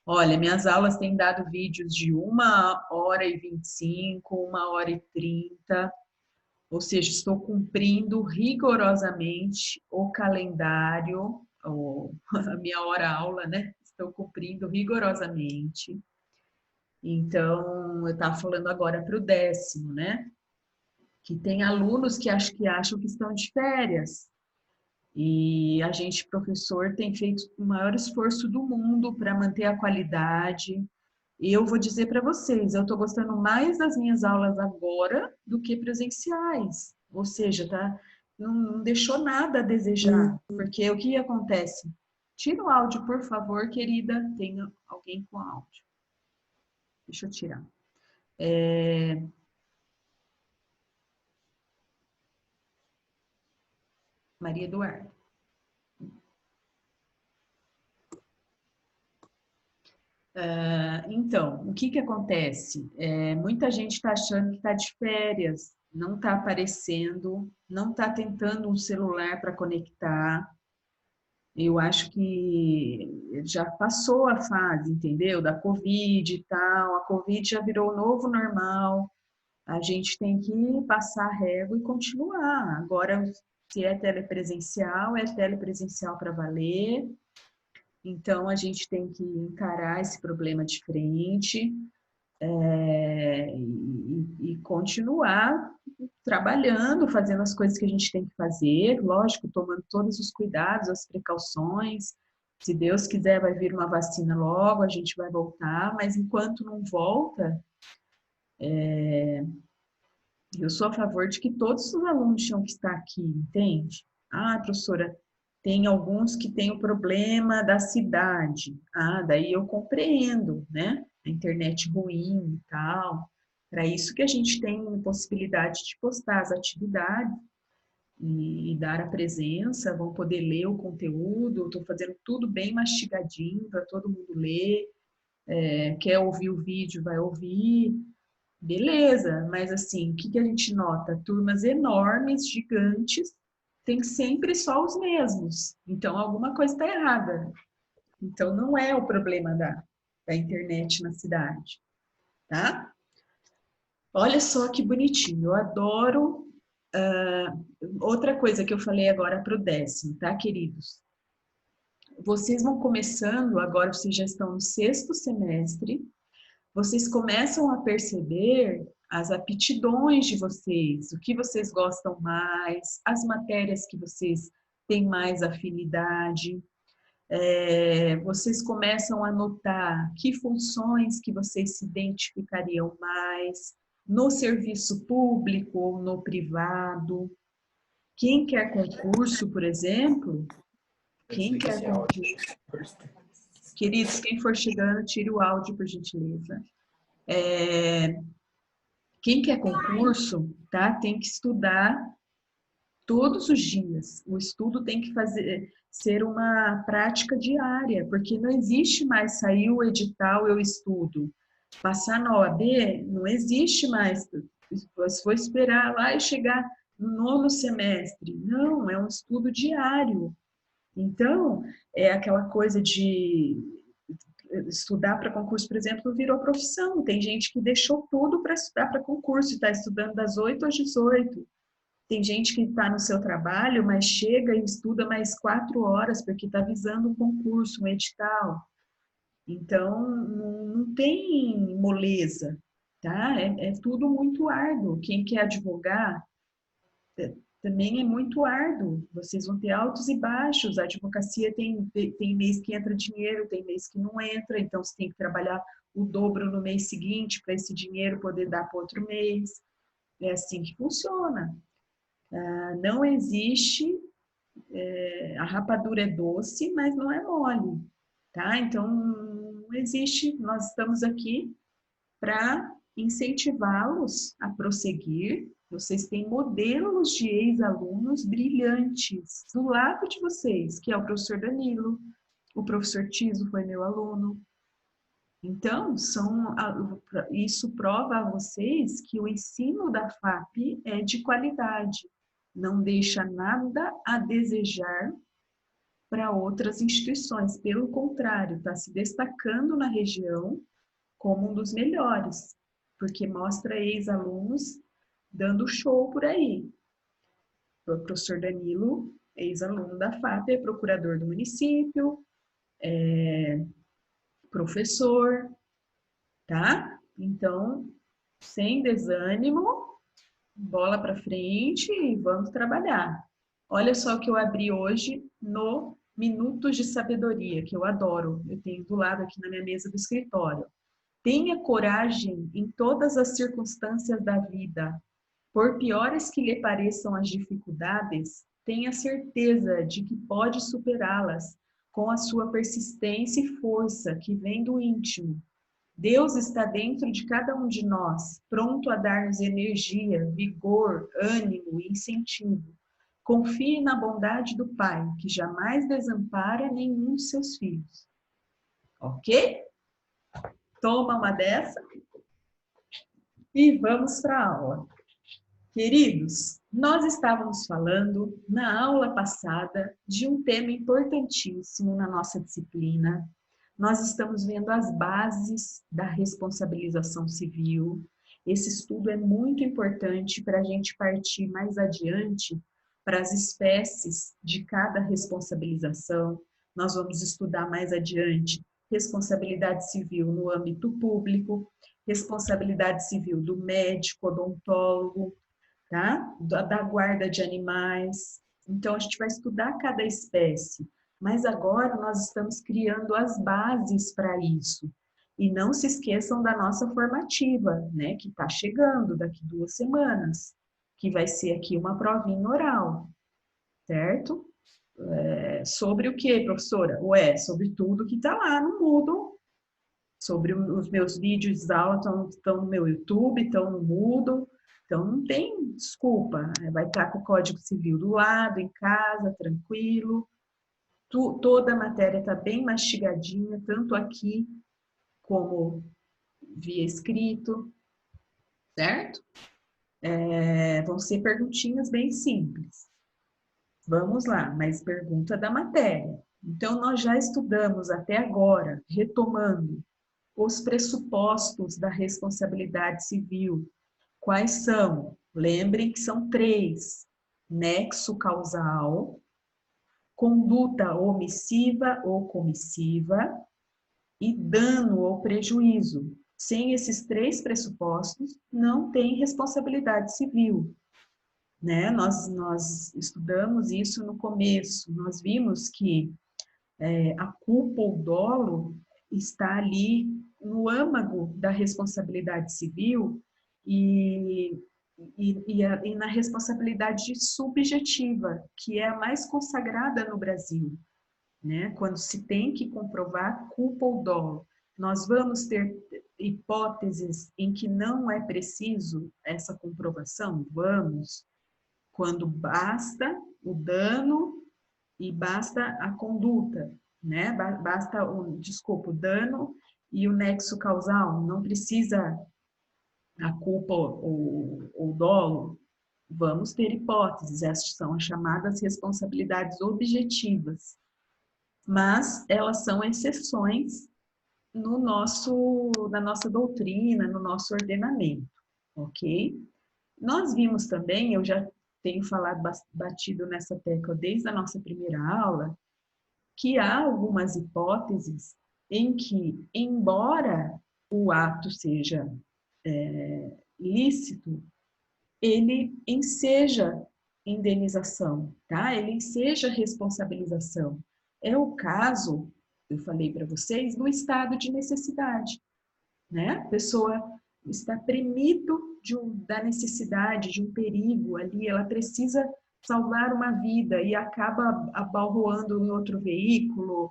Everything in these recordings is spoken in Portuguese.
Olha, minhas aulas têm dado vídeos de 1h25, 1h30, ou seja, estou cumprindo rigorosamente o calendário, a minha hora-aula, né? Estou cumprindo rigorosamente. Então, eu estava falando agora para o 10º, né? Que tem alunos que acham que estão de férias. E a gente, professor, tem feito o maior esforço do mundo para manter a qualidade. E eu vou dizer para vocês, eu estou gostando mais das minhas aulas agora do que presenciais. Ou seja, tá, não deixou nada a desejar. Porque o que acontece? Tira o áudio, por favor, querida. Tem alguém com áudio. Deixa eu tirar. Maria Eduarda. Então, o que que acontece? Muita gente está achando que está de férias, não está aparecendo, não está tentando um celular para conectar. Eu acho que já passou a fase, entendeu? Da Covid e tal. A Covid já virou o novo normal. A gente tem que passar a régua e continuar. Agora, se é telepresencial para valer. Então, a gente tem que encarar esse problema de frente, e continuar trabalhando, fazendo as coisas que a gente tem que fazer, lógico, tomando todos os cuidados, as precauções. Se Deus quiser, vai vir uma vacina logo, a gente vai voltar, mas enquanto não volta, eu sou a favor de que todos os alunos tinham que estar aqui, entende? Ah, professora, tem alguns que têm o problema da cidade. Ah, daí eu compreendo, né? A internet ruim e tal. Para isso que a gente tem possibilidade de postar as atividades e dar a presença, vão poder ler o conteúdo. Estou fazendo tudo bem mastigadinho para todo mundo ler. Quer ouvir o vídeo, vai ouvir. Beleza, mas assim, o que que a gente nota? Turmas enormes, gigantes, tem sempre só os mesmos. Então, alguma coisa está errada. Então, não é o problema da internet na cidade, tá? Olha só que bonitinho, eu adoro. Outra coisa que eu falei agora para o 10º, tá, queridos? Vocês vão começando, agora vocês já estão no 6º semestre, vocês começam a perceber as aptidões de vocês, o que vocês gostam mais, as matérias que vocês têm mais afinidade. Vocês começam a notar que funções que vocês se identificariam mais no serviço público ou no privado. Quem quer concurso, por exemplo, quem quer concurso? Queridos, quem for chegando, tire o áudio, por gentileza. Quem quer concurso, tá, tem que estudar todos os dias. O estudo tem que ser uma prática diária, porque não existe mais sair o edital, eu estudo. Passar na OAB, não existe mais. Se for esperar lá e chegar no 9º semestre. Não, é um estudo diário. Então, é aquela coisa de estudar para concurso, por exemplo, virou profissão. Tem gente que deixou tudo para estudar para concurso, está estudando das 8 às 18. Tem gente que está no seu trabalho, mas chega e estuda mais 4 horas, porque está visando um concurso, um edital. Então, não tem moleza, tá? É tudo muito árduo. Quem quer advogar, também é muito árduo. Vocês vão ter altos e baixos. A advocacia tem mês que entra dinheiro, tem mês que não entra, então você tem que trabalhar o dobro no mês seguinte para esse dinheiro poder dar para outro mês. É assim que funciona. Não existe, a rapadura é doce, mas não é mole, tá? Então, não existe, nós estamos aqui para incentivá-los a prosseguir. Vocês têm modelos de ex-alunos brilhantes do lado de vocês, que é o professor Danilo, o professor Tiso foi meu aluno. Então, isso prova a vocês que o ensino da FAP é de qualidade, não deixa nada a desejar para outras instituições. Pelo contrário, está se destacando na região como um dos melhores, porque mostra ex-alunos dando show por aí. O professor Danilo, ex-aluno da FAP, é procurador do município, professor, tá? Então, sem desânimo, bola para frente e vamos trabalhar. Olha só o que eu abri hoje no Minutos de Sabedoria, que eu adoro. Eu tenho do lado aqui na minha mesa do escritório. Tenha coragem em todas as circunstâncias da vida. Por piores que lhe pareçam as dificuldades, tenha certeza de que pode superá-las com a sua persistência e força que vem do íntimo. Deus está dentro de cada um de nós, pronto a dar-nos energia, vigor, ânimo e incentivo. Confie na bondade do Pai, que jamais desampara nenhum de seus filhos. Ok? Toma uma dessa e vamos para a aula. Queridos, nós estávamos falando na aula passada de um tema importantíssimo na nossa disciplina. Nós estamos vendo as bases da responsabilização civil. Esse estudo é muito importante para a gente partir mais adiante para as espécies de cada responsabilização. Nós vamos estudar mais adiante responsabilidade civil no âmbito público, responsabilidade civil do médico, odontólogo, tá? Da guarda de animais. Então, a gente vai estudar cada espécie, mas agora nós estamos criando as bases para isso. E não se esqueçam da nossa formativa, né? Que está chegando daqui 2 semanas, que vai ser aqui uma provinha oral, certo? Sobre o que, professora? Ué, sobre tudo que está lá no Moodle, sobre os meus vídeos de aula estão no meu YouTube, estão no Moodle. Então, não tem desculpa, vai estar com o Código Civil do lado, em casa, tranquilo. Toda a matéria está bem mastigadinha, tanto aqui como via escrito, certo? Vão ser perguntinhas bem simples. Vamos lá, mais pergunta da matéria. Então, nós já estudamos até agora, retomando, os pressupostos da responsabilidade civil. Quais são? Lembrem que são 3: nexo causal, conduta omissiva ou comissiva e dano ou prejuízo. Sem esses 3 pressupostos, não tem responsabilidade civil. Né? Nós estudamos isso no começo, nós vimos que a culpa ou dolo está ali no âmago da responsabilidade civil e na responsabilidade subjetiva, que é a mais consagrada no Brasil, né? Quando se tem que comprovar culpa ou dolo. Nós vamos ter hipóteses em que não é preciso essa comprovação? Vamos. Quando basta o dano e basta a conduta, né? Basta o dano e o nexo causal, não precisa a culpa ou dolo. Vamos ter hipóteses, essas são as chamadas responsabilidades objetivas, mas elas são exceções na nossa doutrina, no nosso ordenamento, ok? Nós vimos também, eu já tenho falado, batido nessa tecla desde a nossa primeira aula, que há algumas hipóteses em que, embora o ato seja lícito, ele enseja indenização, tá? Ele enseja responsabilização. É o caso, eu falei para vocês, do estado de necessidade, né? A pessoa está premido da necessidade, de um perigo ali, ela precisa salvar uma vida e acaba abalroando em outro veículo,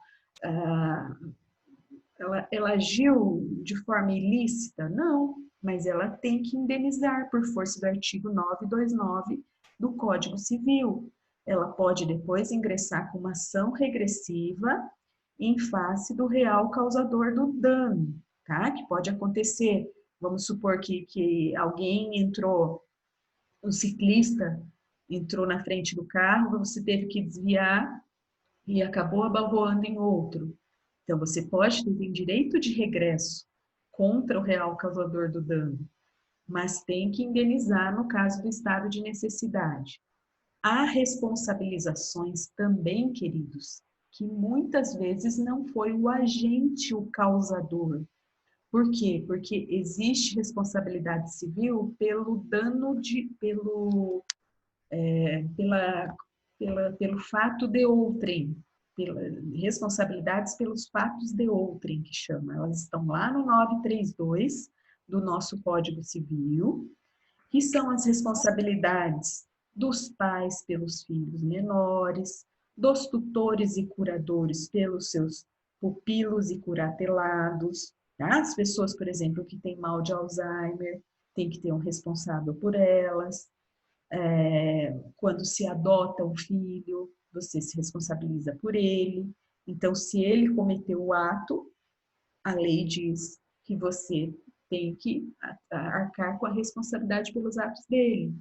ela agiu de forma ilícita? Não, mas ela tem que indenizar por força do artigo 929 do Código Civil. Ela pode depois ingressar com uma ação regressiva em face do real causador do dano, tá? Que pode acontecer. Vamos supor que alguém entrou, um ciclista entrou na frente do carro, você teve que desviar, e acabou abalroando em outro. Então, você pode ter direito de regresso contra o real causador do dano, mas tem que indenizar no caso do estado de necessidade. Há responsabilizações também, queridos, que muitas vezes não foi o agente o causador. Por quê? Porque existe responsabilidade civil pelo dano pelo fato de outrem, responsabilidades pelos fatos de outrem, que chama. Elas estão lá no 932 do nosso Código Civil, que são as responsabilidades dos pais pelos filhos menores, dos tutores e curadores pelos seus pupilos e curatelados, tá? As pessoas, por exemplo, que têm mal de Alzheimer, tem que ter um responsável por elas. Quando se adota um filho, você se responsabiliza por ele. Então, se ele cometeu o ato, a lei diz que você tem que arcar com a responsabilidade pelos atos dele.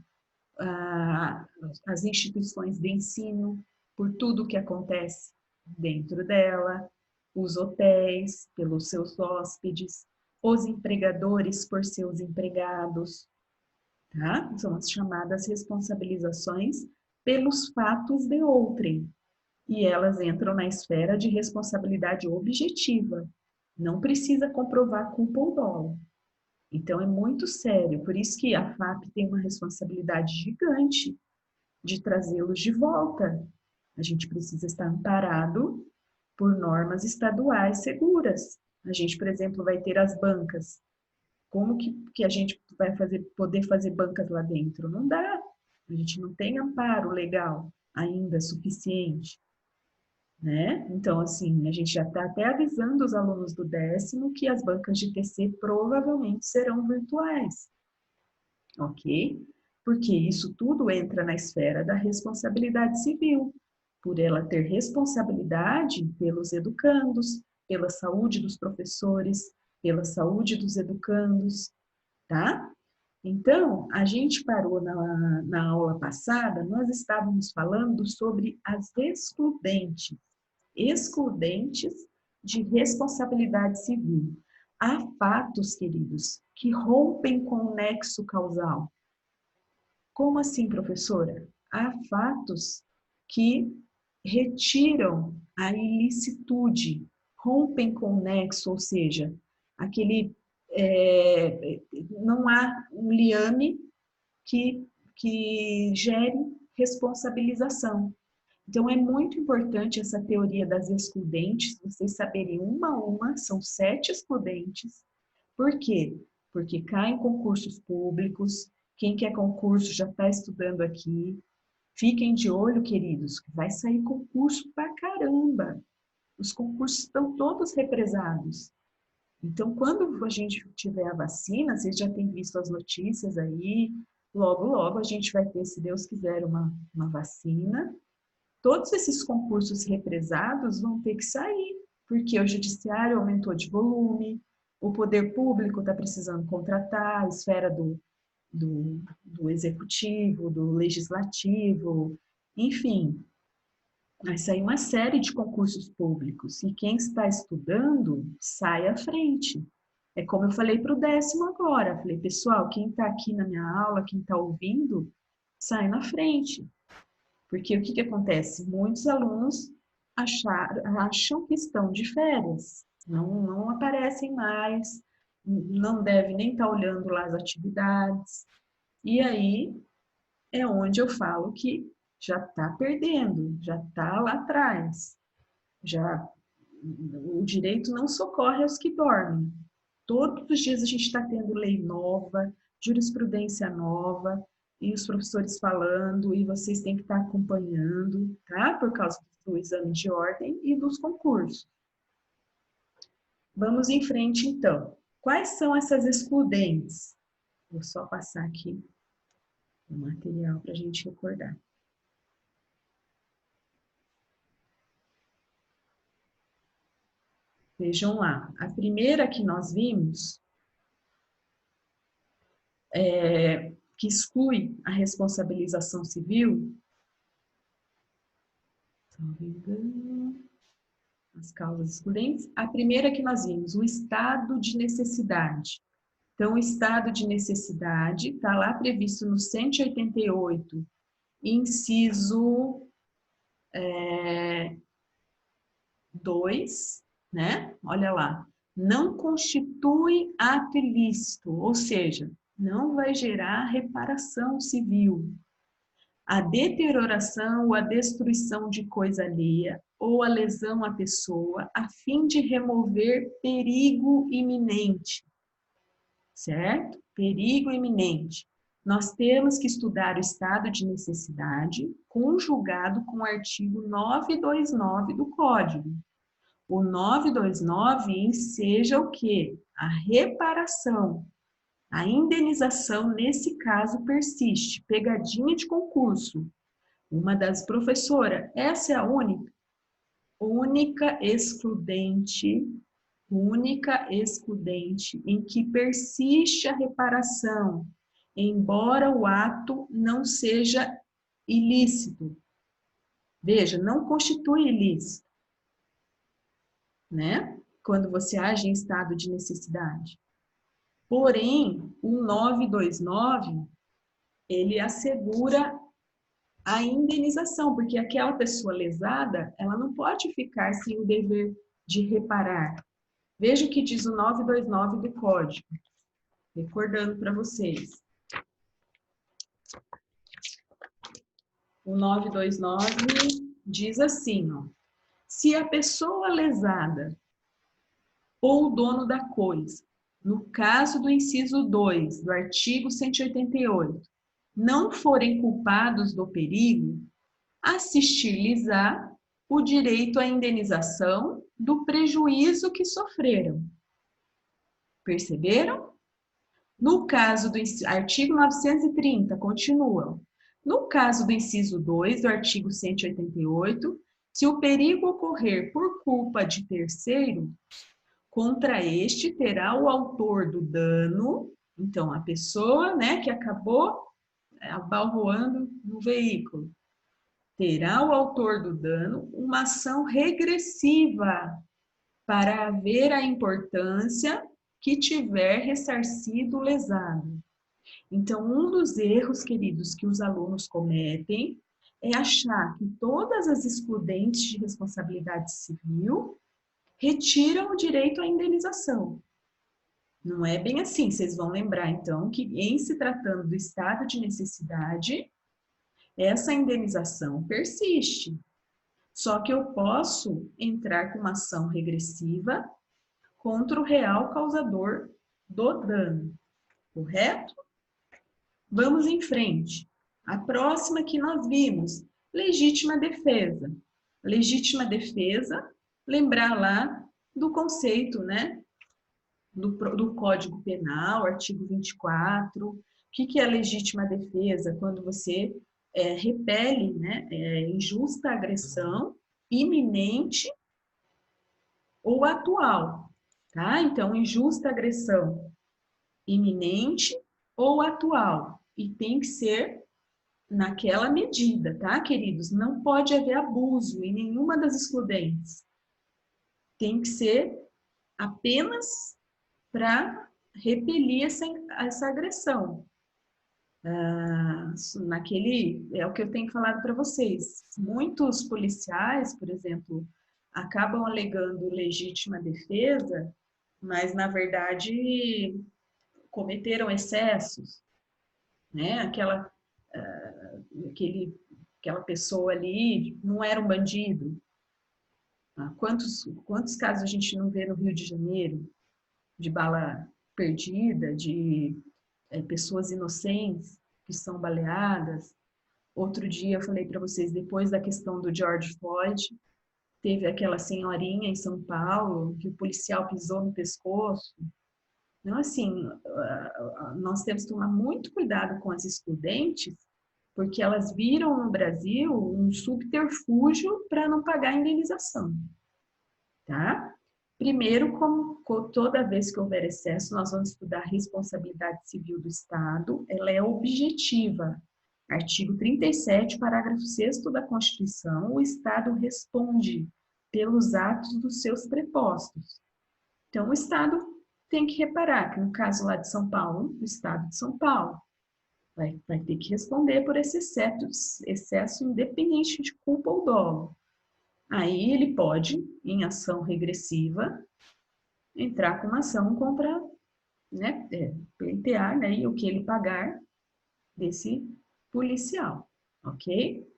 As instituições de ensino, por tudo que acontece dentro dela, os hotéis, pelos seus hóspedes, os empregadores por seus empregados, tá? São as chamadas responsabilizações pelos fatos de outrem. E elas entram na esfera de responsabilidade objetiva. Não precisa comprovar culpa ou dolo. Então é muito sério, por isso que a FAP tem uma responsabilidade gigante de trazê-los de volta. A gente precisa estar amparado por normas estaduais seguras. A gente, por exemplo, vai ter as bancas. Como que a gente vai poder fazer bancas lá dentro? Não dá. A gente não tem amparo legal ainda suficiente, né? Então, assim, a gente já está até avisando os alunos do 10º que as bancas de TC provavelmente serão virtuais, ok? Porque isso tudo entra na esfera da responsabilidade civil, por ela ter responsabilidade pelos educandos, pela saúde dos professores, pela saúde dos educandos, tá? Então, a gente parou na aula passada, nós estávamos falando sobre as excludentes de responsabilidade civil. Há fatos, queridos, que rompem com o nexo causal. Como assim, professora? Há fatos que retiram a ilicitude, rompem com o nexo, ou seja, aquele não há um liame que gere responsabilização. Então, é muito importante essa teoria das excludentes, vocês saberem uma a uma, são 7 excludentes. Por quê? Porque caem concursos públicos, quem quer concurso já está estudando aqui. Fiquem de olho, queridos, que vai sair concurso pra caramba. Os concursos estão todos represados. Então, quando a gente tiver a vacina, vocês já têm visto as notícias aí, logo, logo a gente vai ter, se Deus quiser, uma vacina. Todos esses concursos represados vão ter que sair, porque o judiciário aumentou de volume, o poder público está precisando contratar, a esfera do executivo, do legislativo, enfim, vai sair uma série de concursos públicos e quem está estudando sai à frente. É como eu falei para o 10º agora, falei, pessoal, quem está aqui na minha aula, quem está ouvindo, sai na frente. Porque o que acontece? Muitos alunos acham que estão de férias, não aparecem mais, não devem nem estar olhando lá as atividades. E aí é onde eu falo que já está perdendo, já está lá atrás. Já o direito não socorre aos que dormem. Todos os dias a gente está tendo lei nova, jurisprudência nova, e os professores falando, e vocês têm que estar acompanhando, tá? Por causa do exame de ordem e dos concursos. Vamos em frente, então. Quais são essas excludentes? Vou só passar aqui o material para a gente recordar. Vejam lá, a primeira que nós vimos que exclui a responsabilização civil Salvo engano, as causas excludentes. A primeira que nós vimos, o estado de necessidade. Então, o estado de necessidade está lá previsto no 188, inciso 2, né? Olha lá. Não constitui ato ilícito, ou seja, não vai gerar reparação civil. A deterioração ou a destruição de coisa alheia ou a lesão à pessoa a fim de remover perigo iminente, certo? Perigo iminente. Nós temos que estudar o estado de necessidade conjugado com o artigo 929 do Código. O 929 enseja o quê? A reparação. A indenização, nesse caso, persiste. Pegadinha de concurso. Uma das professoras, essa é a única excludente em que persiste a reparação, embora o ato não seja ilícito. Veja, não constitui ilícito, né? Quando você age em estado de necessidade. Porém, o 929, ele assegura a indenização, porque aquela pessoa lesada, ela não pode ficar sem o dever de reparar. Veja o que diz o 929 do Código, recordando para vocês. O 929 diz assim, ó, se a pessoa lesada ou o dono da coisa, no caso do inciso 2 do artigo 188, não forem culpados do perigo, assistir-lhes-á o direito à indenização do prejuízo que sofreram. Perceberam? No caso do artigo 930, continua. No caso do inciso 2 do artigo 188, se o perigo ocorrer por culpa de terceiro, contra este terá o autor do dano, então a pessoa, né, que acabou abalroando no veículo, terá o autor do dano uma ação regressiva para haver a importância que tiver ressarcido o lesado. Então, um dos erros, queridos, que os alunos cometem é achar que todas as excludentes de responsabilidade civil retiram o direito à indenização. Não é bem assim. Vocês vão lembrar, então, que em se tratando do estado de necessidade, essa indenização persiste. Só que eu posso entrar com uma ação regressiva contra o real causador do dano. Correto? Vamos em frente. A próxima que nós vimos, legítima defesa. Legítima defesa, lembrar lá do conceito, né? Do Código Penal, artigo 24. O que é legítima defesa? Quando você repele, né, injusta agressão iminente ou atual, tá? Então, injusta agressão iminente ou atual, e tem que ser naquela medida, tá, queridos? Não pode haver abuso em nenhuma das excludentes. Tem que ser apenas para repelir essa agressão. É o que eu tenho falado para vocês. Muitos policiais, por exemplo, acabam alegando legítima defesa, mas, na verdade, cometeram excessos, né? Aquela pessoa ali não era um bandido. Quantos casos a gente não vê no Rio de Janeiro de bala perdida, de pessoas inocentes que são baleadas? Outro dia eu falei para vocês, depois da questão do George Floyd, teve aquela senhorinha em São Paulo que o policial pisou no pescoço. Então, assim, nós temos que tomar muito cuidado com as excludentes, porque elas viram no Brasil um subterfúgio para não pagar a indenização, tá? Primeiro, como toda vez que houver excesso, nós vamos estudar a responsabilidade civil do Estado, ela é objetiva. Artigo 37, parágrafo 6º da Constituição, o Estado responde pelos atos dos seus prepostos. Então, o Estado tem que reparar que, no caso lá de São Paulo, o Estado de São Paulo vai ter que responder por esse excesso independente de culpa ou dolo. Aí ele pode, em ação regressiva, entrar com uma ação contra, né, pleitear, né, e o que ele pagar desse policial, ok?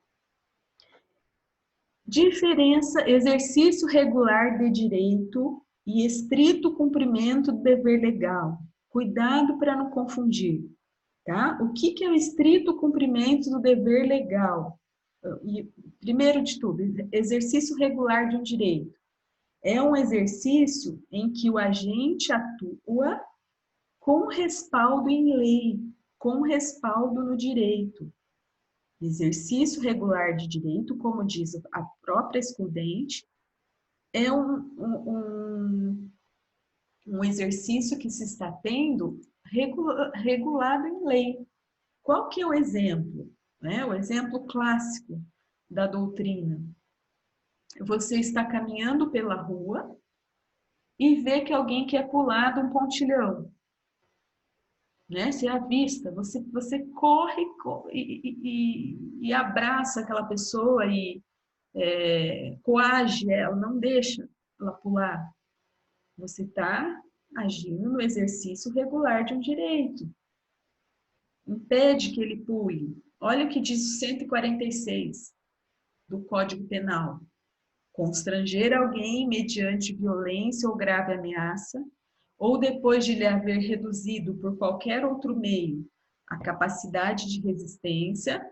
Diferença, exercício regular de direito e estrito cumprimento do dever legal. Cuidado para não confundir, tá? O que é o estrito cumprimento do dever legal? E, primeiro de tudo, exercício regular de um direito. É um exercício em que o agente atua com respaldo em lei, com respaldo no direito. Exercício regular de direito, como diz a própria excludente, é um exercício que se está tendo regulado em lei. Qual que é o exemplo? O exemplo clássico da doutrina. Você está caminhando pela rua e vê que alguém quer pular de um pontilhão. Você avista, você corre e abraça aquela pessoa e coage ela, não deixa ela pular. Você está agindo no exercício regular de um direito. Impede que ele pule. Olha o que diz o 146 do Código Penal. Constranger alguém mediante violência ou grave ameaça, ou depois de lhe haver reduzido por qualquer outro meio a capacidade de resistência,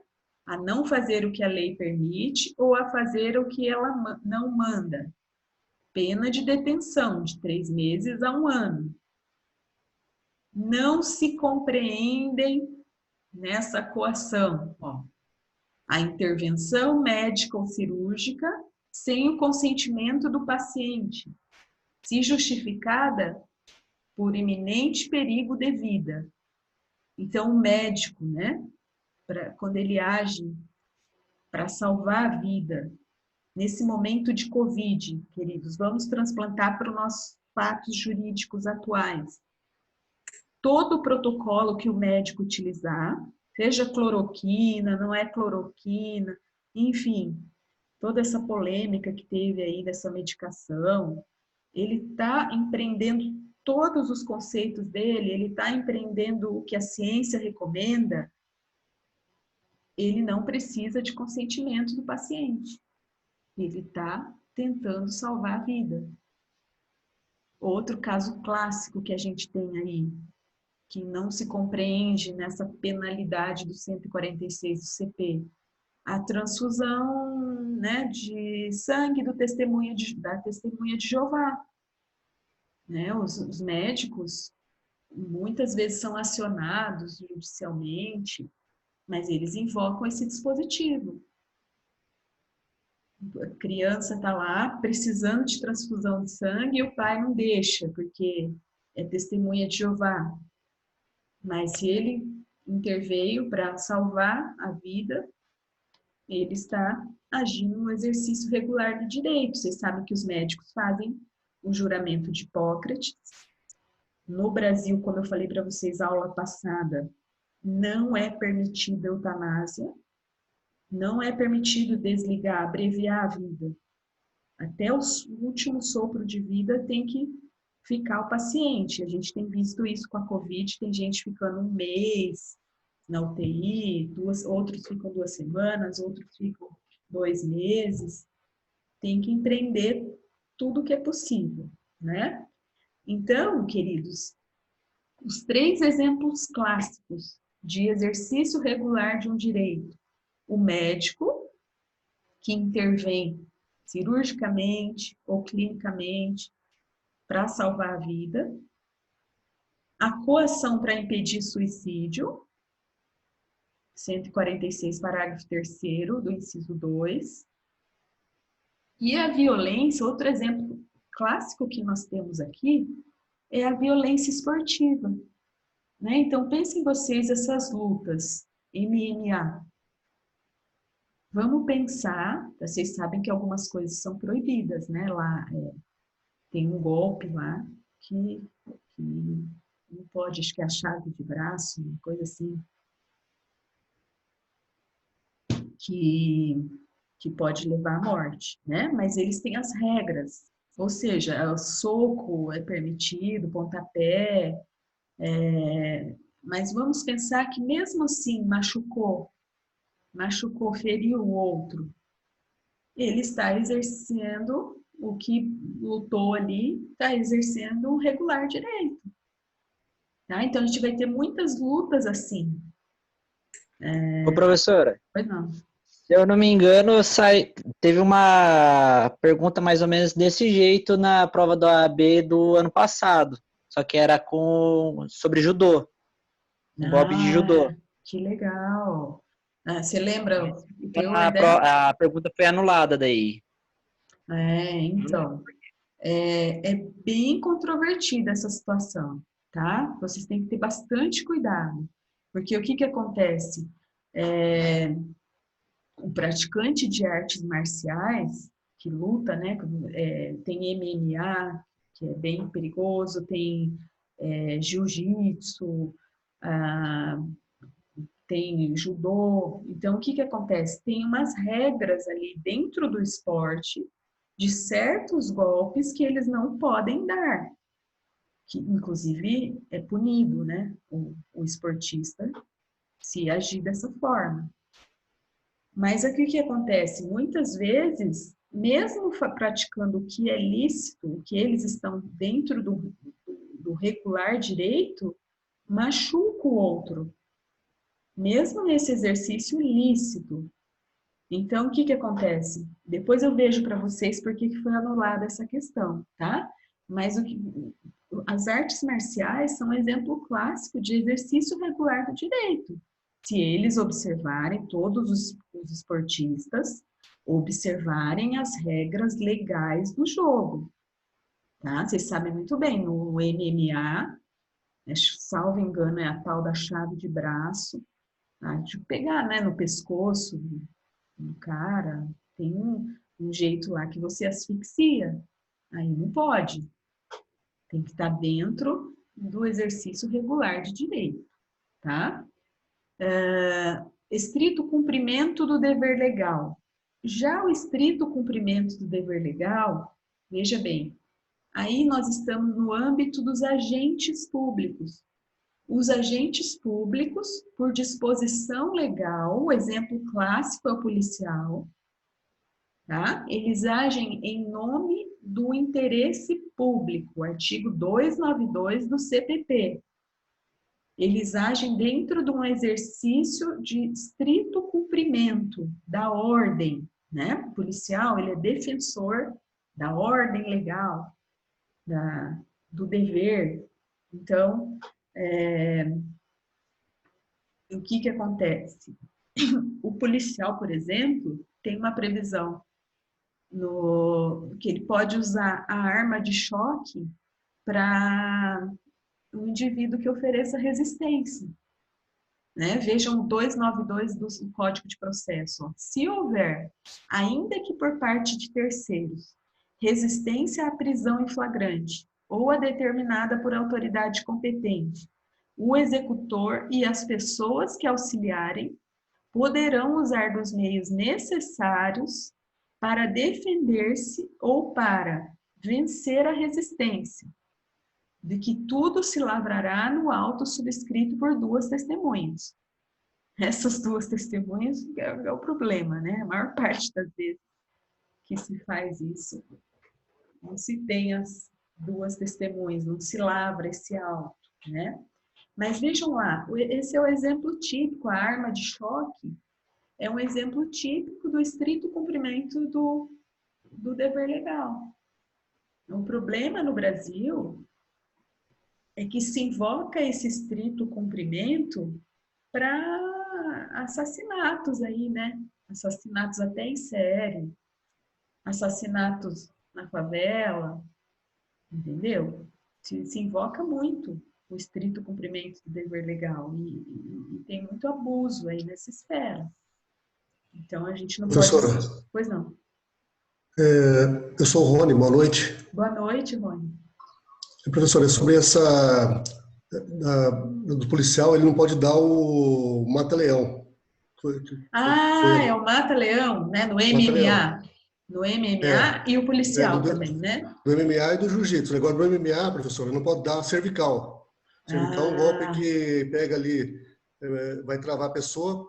a não fazer o que a lei permite ou a fazer o que ela não manda. Pena de detenção de 3 meses a 1 ano. Não se compreendem nessa coação, a intervenção médica ou cirúrgica sem o consentimento do paciente, se justificada por iminente perigo de vida. Então, o médico, quando ele age para salvar a vida, nesse momento de Covid, queridos, vamos transplantar para os nossos fatos jurídicos atuais. Todo o protocolo que o médico utilizar, seja cloroquina, não é cloroquina, enfim, toda essa polêmica que teve aí dessa medicação, ele está empreendendo todos os conceitos dele, ele está empreendendo o que a ciência recomenda, ele não precisa de consentimento do paciente. Ele está tentando salvar a vida. Outro caso clássico que a gente tem aí, que não se compreende nessa penalidade do 146 do CP, a transfusão, de sangue da testemunha de Jeová. Os médicos muitas vezes são acionados judicialmente, mas eles invocam esse dispositivo. A criança está lá precisando de transfusão de sangue e o pai não deixa, porque é testemunha de Jeová. Mas se ele interveio para salvar a vida, ele está agindo no exercício regular do direito. Vocês sabem que os médicos fazem o juramento de Hipócrates. No Brasil, como eu falei para vocês na aula passada, não é permitida eutanásia, não é permitido desligar, abreviar a vida. Até o último sopro de vida tem que ficar o paciente. A gente tem visto isso com a Covid, tem gente ficando 1 mês na UTI, outros ficam 2 semanas, outros ficam 2 meses. Tem que empreender tudo que é possível, Então, queridos, os 3 exemplos clássicos de exercício regular de um direito. O médico, que intervém cirurgicamente ou clinicamente para salvar a vida. A coação para impedir suicídio, 146, parágrafo 3º do inciso 2. E a violência, outro exemplo clássico que nós temos aqui, é a violência esportiva. Então, pensem vocês essas lutas MMA. Vamos pensar, vocês sabem que algumas coisas são proibidas, né? Lá tem um golpe lá que não pode, acho que é a chave de braço, uma coisa assim, que, que pode levar à morte, né? Mas eles têm as regras, ou seja, o soco é permitido, pontapé, mas vamos pensar que mesmo assim machucou, feriu o outro, ele está exercendo o que lutou ali, está exercendo o regular direito. Tá? Então a gente vai ter muitas lutas assim. Ô, professora, Pois não. se eu não me engano, teve uma pergunta mais ou menos desse jeito na prova da OAB do ano passado, só que era sobre judô, um golpe de judô. Ah, que legal. Ah, você lembra Mas o teor dela? a pergunta foi anulada daí. Então, é bem controvertida essa situação, tá? Vocês têm que ter bastante cuidado, porque o que que acontece? É, o praticante de artes marciais que luta, né? Tem MMA, que é bem perigoso, tem jiu-jitsu, ah, tem judô. Então, o que que acontece? Tem umas regras ali dentro do esporte de certos golpes que eles não podem dar, que inclusive é punido, né? O esportista se agir dessa forma. Mas aqui o que acontece? Muitas vezes, mesmo praticando o que é lícito, o que eles estão dentro do regular direito, machuca o outro, mesmo nesse exercício lícito. Então, o que que acontece? Depois eu vejo para vocês por que foi anulada essa questão, tá? Mas as artes marciais são um exemplo clássico de exercício regular do direito. Se eles observarem, todos os esportistas, observarem as regras legais do jogo, tá? Vocês sabem muito bem, no MMA, salvo engano, é a tal da chave de braço, tá? De pegar, né, no pescoço do cara, tem um jeito lá que você asfixia, aí não pode, tem que estar dentro do exercício regular de direito, tá? Estrito cumprimento do dever legal. Já o estrito cumprimento do dever legal, veja bem, aí nós estamos no âmbito dos agentes públicos. Os agentes públicos, por disposição legal, o exemplo clássico é o policial, tá? Eles agem em nome do interesse público, artigo 292 do CPP. Eles agem dentro de um exercício de estrito cumprimento da ordem, né? O policial, ele é defensor da ordem legal, do dever. Então, o que que acontece? O policial, por exemplo, tem uma previsão que ele pode usar a arma de choque para um indivíduo que ofereça resistência. Né? Vejam o 292 do Código de Processo. Ó. Se houver, ainda que por parte de terceiros, resistência à prisão em flagrante ou a determinada por autoridade competente, o executor e as pessoas que auxiliarem poderão usar dos meios necessários para defender-se ou para vencer a resistência, de que tudo se lavrará no auto subscrito por duas testemunhas. Essas duas testemunhas é o problema, né? A maior parte das vezes que se faz isso, não se tem as duas testemunhas, não se lavra esse auto, né? Mas vejam lá, esse é o exemplo típico, a arma de choque é um exemplo típico do estrito cumprimento do dever legal. O problema no Brasil é que se invoca esse estrito cumprimento para assassinatos aí, né? Assassinatos até em série, assassinatos na favela, entendeu? Se invoca muito. o estrito cumprimento do dever legal. E tem muito abuso aí nessa esfera. Então, a gente não pode... Professora, Pois não. eu sou o Rony, boa noite. Boa noite, Rony. Professora, sobre do policial, ele não pode dar o mata-leão. Ah, é o mata-leão, né? No Mata-leão. MMA. No É, MMA e o do, policial também, do né? MMA e do jiu-jitsu. Agora, do MMA, professora, não pode dar cervical. Cervical é um golpe Ah, que pega ali, vai travar a pessoa,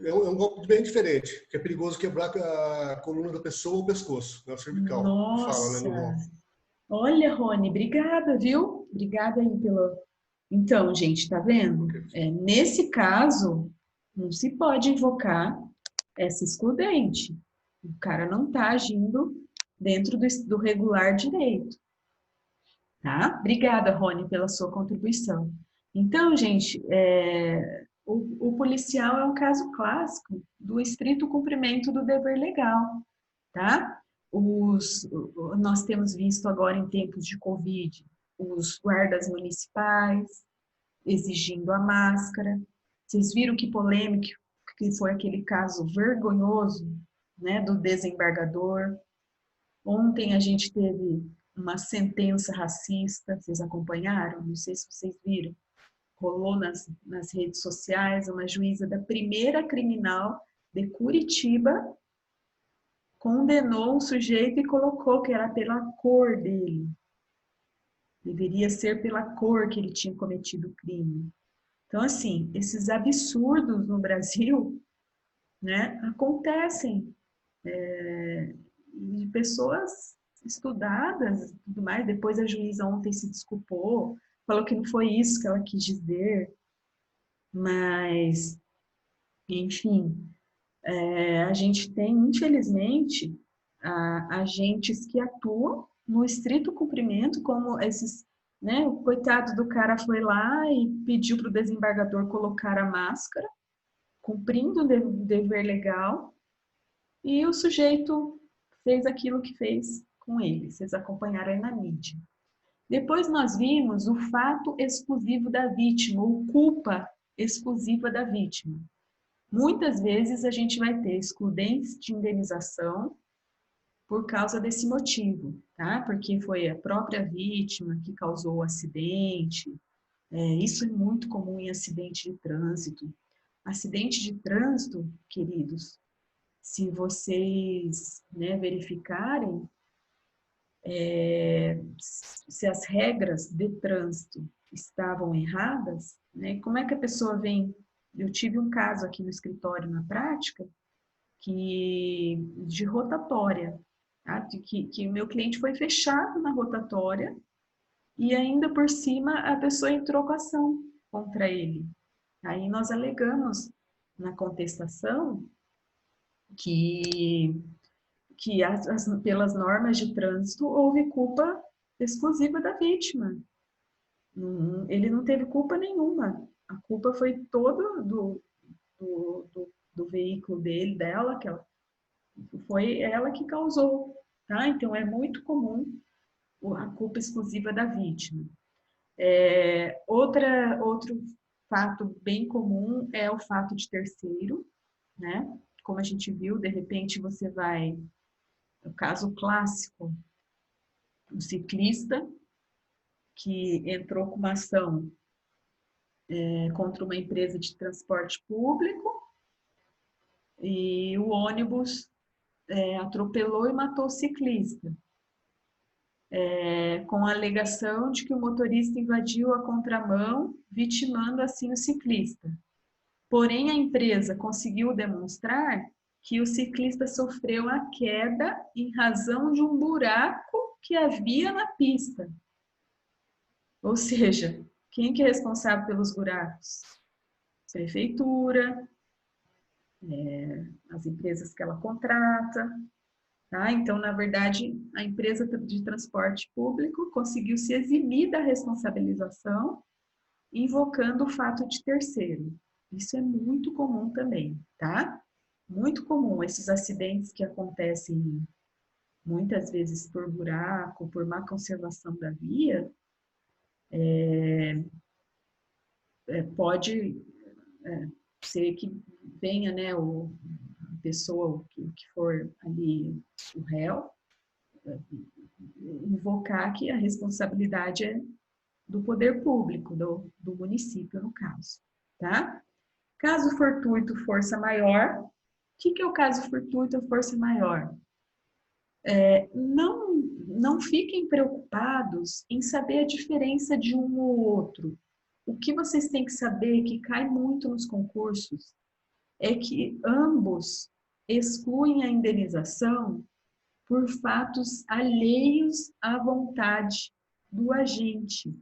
é um golpe bem diferente, que é perigoso quebrar a coluna da pessoa ou o pescoço, né? O cervical, que fala, né, nossa. no golpe. Olha, Rony, obrigada, viu? Obrigada aí pelo... Então, gente, tá vendo? Ok. Nesse caso, não se pode invocar essa excludente. O cara não tá agindo dentro do regular direito, tá? Obrigada, Rony, pela sua contribuição. Então, gente, o policial é um caso clássico do estrito cumprimento do dever legal, tá? Nós temos visto agora em tempos de Covid os guardas municipais exigindo a máscara. Vocês viram que polêmico que foi aquele caso vergonhoso, né, do desembargador. Ontem a gente teve uma sentença racista, vocês acompanharam? Não sei se vocês viram. Rolou nas redes sociais, uma juíza da primeira criminal de Curitiba condenou um sujeito e colocou que era pela cor dele. Deveria ser pela cor que ele tinha cometido o crime. Então, assim, esses absurdos no Brasil, né, acontecem de pessoas estudadas e tudo mais. Depois a juíza ontem se desculpou, falou que não foi isso que ela quis dizer, mas, enfim, a gente tem, infelizmente, agentes que atuam no estrito cumprimento, como esses, né? O coitado do cara foi lá e pediu para o desembargador colocar a máscara, cumprindo o dever legal, e o sujeito fez aquilo que fez com ele. Vocês acompanharam aí na mídia. Depois nós vimos o fato exclusivo da vítima, ou culpa exclusiva da vítima. Muitas vezes a gente vai ter excludentes de indenização por causa desse motivo, tá? Porque foi a própria vítima que causou o acidente. Isso é muito comum em acidente de trânsito. Acidente de trânsito, queridos, se vocês, né, verificarem, se as regras de trânsito estavam erradas, né? Como é que a pessoa vem? Eu tive um caso aqui no escritório na prática de rotatória, tá? Que o meu cliente foi fechado na rotatória e ainda por cima a pessoa entrou com ação contra ele. Aí nós alegamos na contestação que, pelas normas de trânsito houve culpa exclusiva da vítima. Ele não teve culpa nenhuma. A culpa foi toda do veículo dela, foi ela que causou, tá? Então é muito comum a culpa exclusiva da vítima. Outro fato bem comum é o fato de terceiro, né? Como a gente viu, de repente você vai, o caso clássico, um ciclista que entrou com uma ação contra uma empresa de transporte público e o ônibus atropelou e matou o ciclista. Com a alegação de que o motorista invadiu a contramão, vitimando assim o ciclista. Porém, a empresa conseguiu demonstrar que o ciclista sofreu a queda em razão de um buraco que havia na pista. Ou seja, quem que é responsável pelos buracos? Prefeitura, as empresas que ela contrata. Tá? Então, na verdade, a empresa de transporte público conseguiu se eximir da responsabilização, invocando o fato de terceiro. Isso é muito comum também, tá? Muito comum esses acidentes que acontecem muitas vezes por buraco, por má conservação da via, Pode ser que venha, né, a pessoa que for ali o réu, invocar que a responsabilidade é do poder público, do município, no caso, tá? Caso fortuito, força maior. O que é o caso fortuito ou força maior? Não fiquem preocupados em saber a diferença de um ou outro. O que vocês têm que saber, que cai muito nos concursos, é que ambos excluem a indenização por fatos alheios à vontade do agente,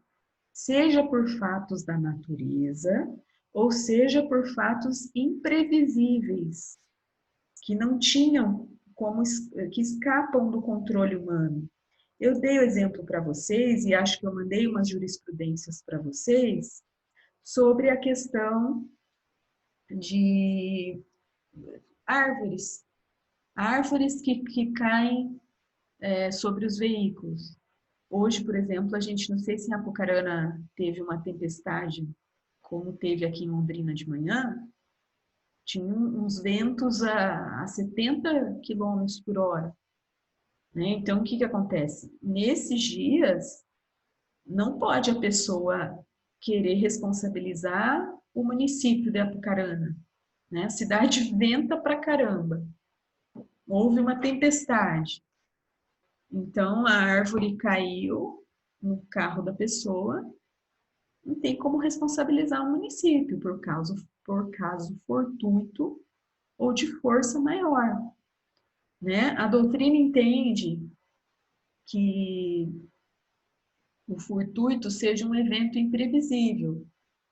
seja por fatos da natureza, ou seja por fatos imprevisíveis, que não tinham como, que escapam do controle humano. Eu dei o exemplo para vocês, e acho que eu mandei umas jurisprudências para vocês, sobre a questão de árvores. Árvores que caem sobre os veículos. Hoje, por exemplo, a gente, não sei se em Apucarana teve uma tempestade, como teve aqui em Londrina de manhã, tinha uns ventos a 70 quilômetros por hora. Né? Então, o que acontece? Nesses dias, não pode a pessoa querer responsabilizar o município de Apucarana. Né? A cidade venta pra caramba. Houve uma tempestade. Então, a árvore caiu no carro da pessoa, não tem como responsabilizar o município por caso fortuito ou de força maior. Né? A doutrina entende que o fortuito seja um evento imprevisível,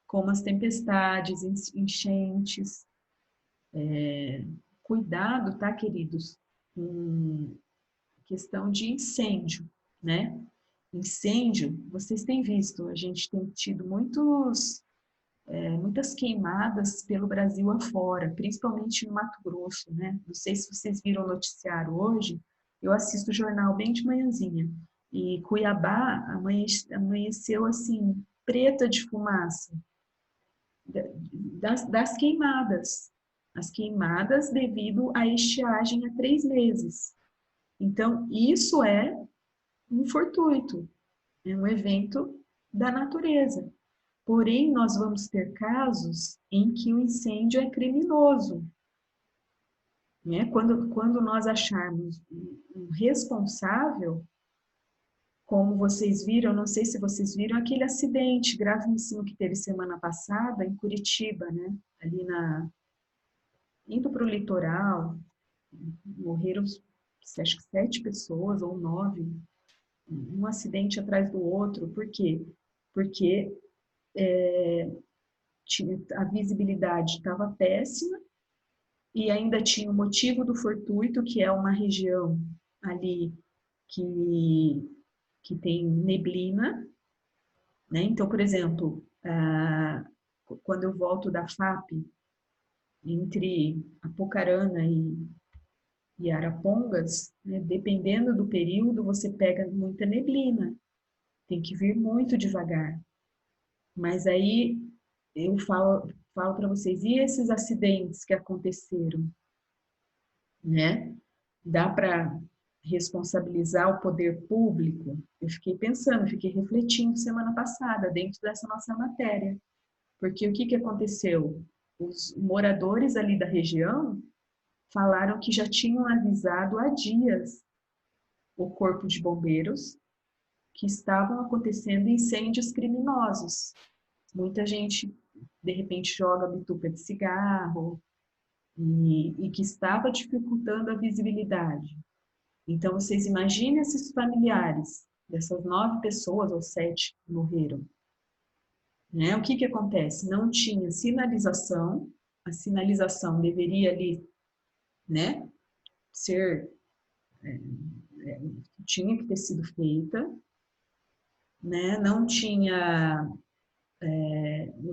como as tempestades, enchentes. Cuidado, tá, queridos? Questão de incêndio, né? Incêndio, vocês têm visto, a gente tem tido muitas queimadas pelo Brasil afora, principalmente no Mato Grosso, né? Não sei se vocês viram o noticiário hoje, eu assisto o jornal bem de manhãzinha, e Cuiabá amanheceu assim, preta de fumaça, das queimadas. As queimadas devido à estiagem há 3 meses. Então, isso é um fortuito, é um evento da natureza. Porém, nós vamos ter casos em que o incêndio é criminoso. Né? Quando nós acharmos um responsável, como vocês viram, não sei se vocês viram, aquele acidente gravíssimo que teve semana passada em Curitiba, né? Ali indo para o litoral, morreram acho que 7 pessoas ou 9, um acidente atrás do outro. Por quê? Porque a visibilidade estava péssima e ainda tinha o motivo do fortuito, que é uma região ali que tem neblina, né? Então, por exemplo, quando eu volto da FAP, entre Apucarana e Arapongas, né, dependendo do período, você pega muita neblina, tem que vir muito devagar. Mas aí eu falo para vocês, e esses acidentes que aconteceram, né? Dá para responsabilizar o poder público? Eu fiquei pensando, fiquei refletindo semana passada, dentro dessa nossa matéria. Porque o que aconteceu? Os moradores ali da região falaram que já tinham avisado há dias o corpo de bombeiros que estavam acontecendo incêndios criminosos. Muita gente, de repente, joga bituca de cigarro e que estava dificultando a visibilidade. Então, vocês imaginem esses familiares dessas 9 pessoas ou 7 que morreram. Né? O que acontece? Não tinha sinalização, a sinalização deveria ali, né, ser, tinha que ter sido feita, né? Não tinha,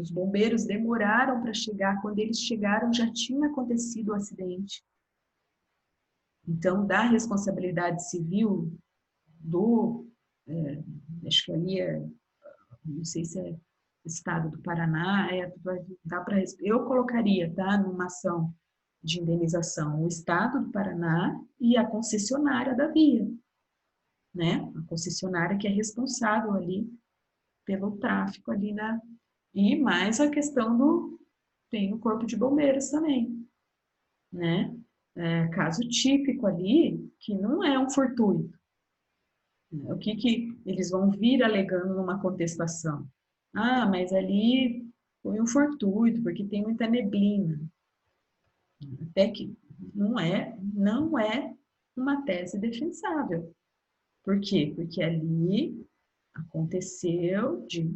os bombeiros demoraram para chegar, quando eles chegaram já tinha acontecido o acidente. Então, da responsabilidade civil acho que ali não sei se é estado do Paraná, eu colocaria, tá, numa ação de indenização, o estado do Paraná e a concessionária da via, né? A concessionária que é responsável ali pelo tráfego ali e mais a questão tem o corpo de bombeiros também, né? Caso típico ali, que não é um fortuito. O que eles vão vir alegando numa contestação? Ah, mas ali foi um fortuito, porque tem muita neblina. Até que não é uma tese defensável. Por quê? Porque ali aconteceu de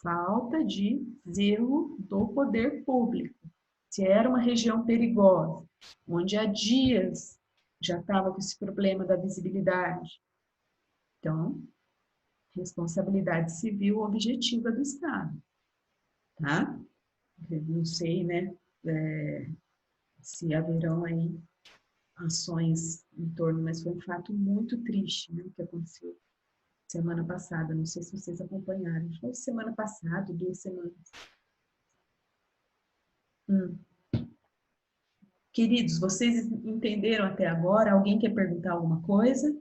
falta de zelo do poder público. Se era uma região perigosa, onde há dias já estava com esse problema da visibilidade. Então, responsabilidade civil objetiva do Estado, tá? Não sei, né, se haverão aí ações em torno, mas foi um fato muito triste, né, que aconteceu semana passada, não sei se vocês acompanharam, foi semana passada, 2 semanas. Queridos, vocês entenderam até agora? Alguém quer perguntar alguma coisa?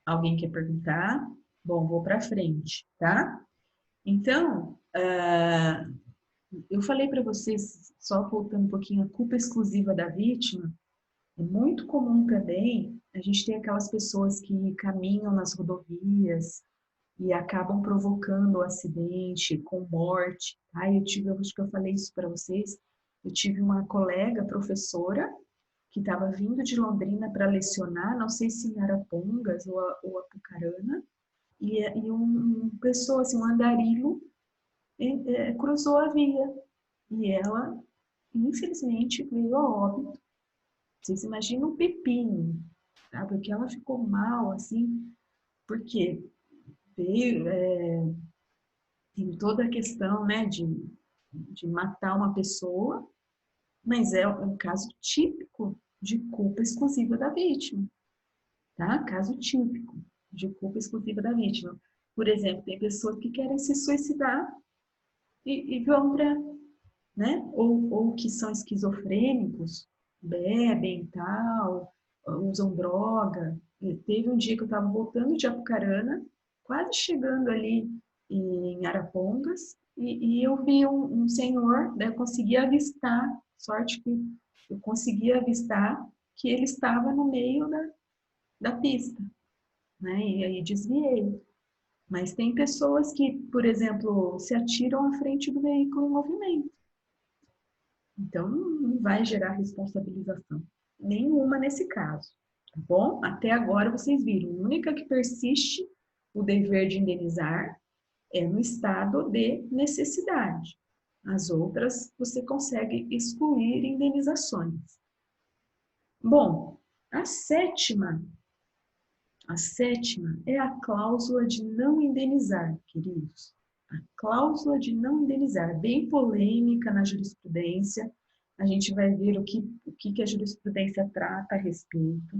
Alguém quer perguntar? Bom, vou para frente, tá? Então, eu falei para vocês, só voltando um pouquinho, a culpa exclusiva da vítima. É muito comum também a gente ter aquelas pessoas que caminham nas rodovias e acabam provocando o acidente com morte. Eu acho que eu falei isso para vocês. Eu tive uma colega professora que estava vindo de Londrina para lecionar, não sei se em Arapongas ou Apucarana, e uma pessoa, assim, um andarilho, cruzou a via. E ela, infelizmente, veio a óbito. Vocês imaginam um pepino, tá? Porque ela ficou mal, assim, porque veio, tem toda a questão, né, de matar uma pessoa, mas é um caso típico de culpa exclusiva da vítima, tá? Caso típico de culpa exclusiva da vítima. Por exemplo, tem pessoas que querem se suicidar e vão para, né? Ou que são esquizofrênicos, bebem e tal, usam droga. Teve um dia que eu estava voltando de Apucarana, quase chegando ali em Arapongas, e eu vi um senhor, né, eu consegui avistar, sorte que eu consegui avistar que ele estava no meio da pista, né? E aí desviei. Mas tem pessoas que, por exemplo, se atiram à frente do veículo em movimento. Então, não vai gerar responsabilização nenhuma nesse caso, tá bom? Até agora vocês viram, a única que persiste o dever de indenizar é no estado de necessidade. As outras você consegue excluir indenizações. Bom, a sétima é a cláusula de não indenizar, queridos. A cláusula de não indenizar, bem polêmica na jurisprudência. A gente vai ver o que a jurisprudência trata a respeito.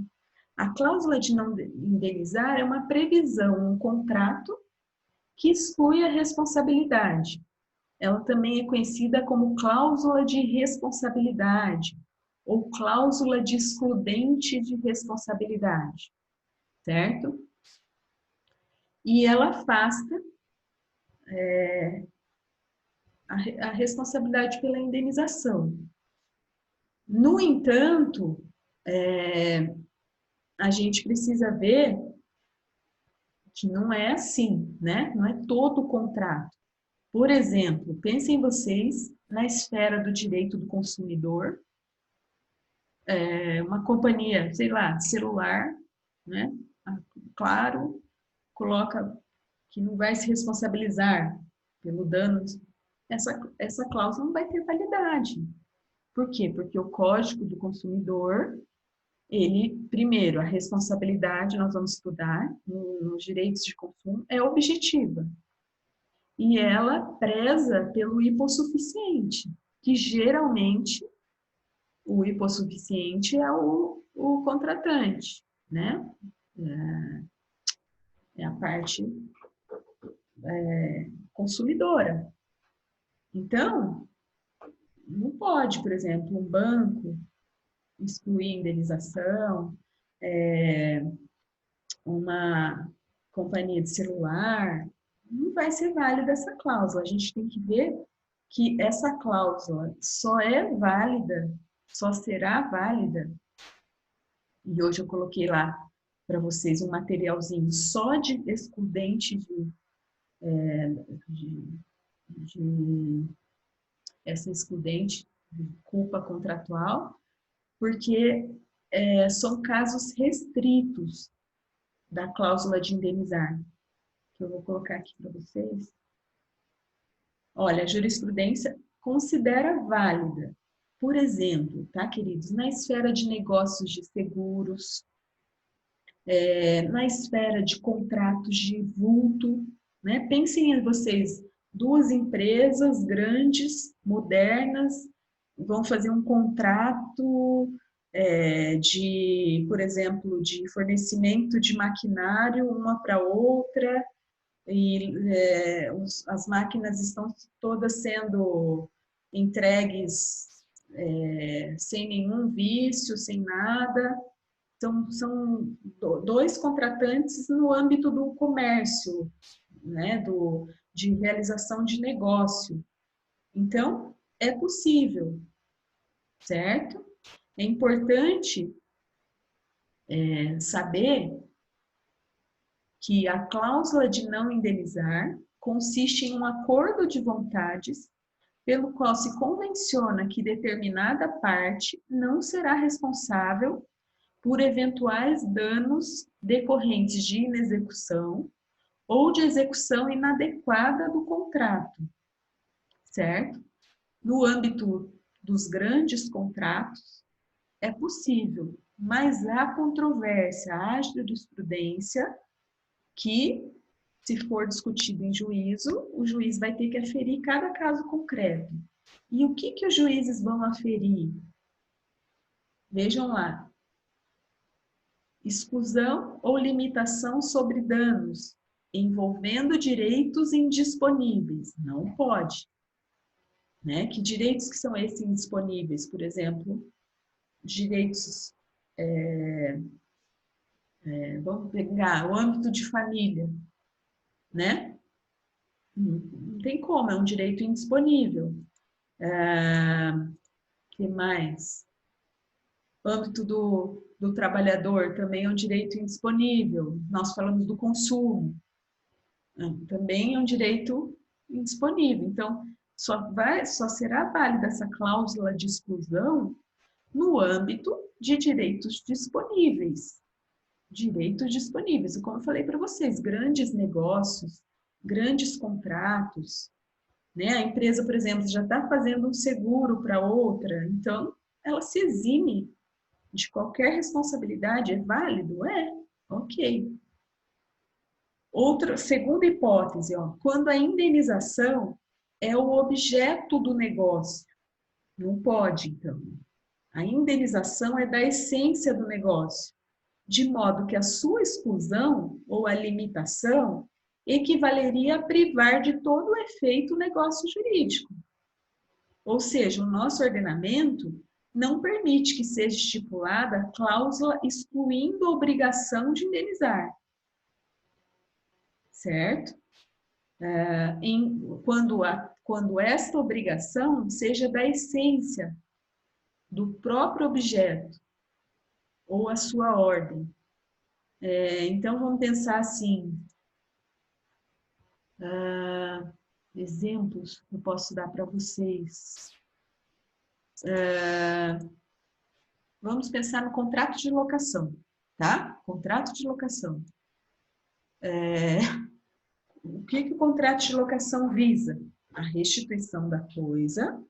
A cláusula de não indenizar é uma previsão, um contrato que exclui a responsabilidade. Ela também é conhecida como cláusula de responsabilidade ou cláusula de excludente de responsabilidade, certo? E ela afasta a responsabilidade pela indenização. No entanto, a gente precisa ver que não é assim, né? Não é todo o contrato. Por exemplo, pensem vocês na esfera do direito do consumidor, uma companhia, sei lá, celular, né? Claro, coloca que não vai se responsabilizar pelo dano. Essa cláusula não vai ter validade. Por quê? Porque o Código do Consumidor, ele, primeiro, a responsabilidade, nós vamos estudar nos direitos de consumo, é objetiva. E ela preza pelo hipossuficiente, que geralmente o hipossuficiente é o contratante, né? é a parte consumidora. Então, não pode, por exemplo, um banco excluir indenização, uma companhia de celular, não vai ser válida essa cláusula. A gente tem que ver que essa cláusula só é válida, só será válida, e hoje eu coloquei lá para vocês um materialzinho só de excludente de essa excludente de culpa contratual, porque são casos restritos da cláusula de indenizar, que eu vou colocar aqui para vocês. Olha, a jurisprudência considera válida, por exemplo, tá, queridos, na esfera de negócios de seguros, na esfera de contratos de vulto, né? Pensem em vocês, duas empresas grandes, modernas, vão fazer um contrato por exemplo, de fornecimento de maquinário uma para outra, e as máquinas estão todas sendo entregues sem nenhum vício, sem nada. Então, são dois contratantes no âmbito do comércio, né, de realização de negócio. Então, é possível, certo? É importante saber que a cláusula de não indenizar consiste em um acordo de vontades pelo qual se convenciona que determinada parte não será responsável por eventuais danos decorrentes de inexecução ou de execução inadequada do contrato, certo? No âmbito dos grandes contratos, é possível, mas há controvérsia, há jurisprudência que, se for discutido em juízo, o juiz vai ter que aferir cada caso concreto. E o que os juízes vão aferir? Vejam lá. Exclusão ou limitação sobre danos envolvendo direitos indisponíveis. Não pode. Né? Que direitos que são esses indisponíveis? Por exemplo, direitos... vamos pegar o âmbito de família, né? Não tem como, é um direito indisponível. Que mais? O âmbito do trabalhador também é um direito indisponível. Nós falamos do consumo, também é um direito indisponível. Então, só será válida essa cláusula de exclusão no âmbito de direitos disponíveis. Direitos disponíveis. E como eu falei para vocês, grandes negócios, grandes contratos, né? A empresa, por exemplo, já está fazendo um seguro para outra, então ela se exime de qualquer responsabilidade. É válido? É, ok. Outra, segunda hipótese, ó, quando a indenização é o objeto do negócio. Não pode, então. A indenização é da essência do negócio, de modo que a sua exclusão ou a limitação equivaleria a privar de todo o efeito o negócio jurídico. Ou seja, o nosso ordenamento não permite que seja estipulada a cláusula excluindo a obrigação de indenizar. Certo? Quando esta obrigação seja da essência do próprio objeto ou a sua ordem. Então, vamos pensar assim, exemplos que eu posso dar para vocês. Vamos pensar no contrato de locação, tá? Contrato de locação. O que o contrato de locação visa? A restituição da coisa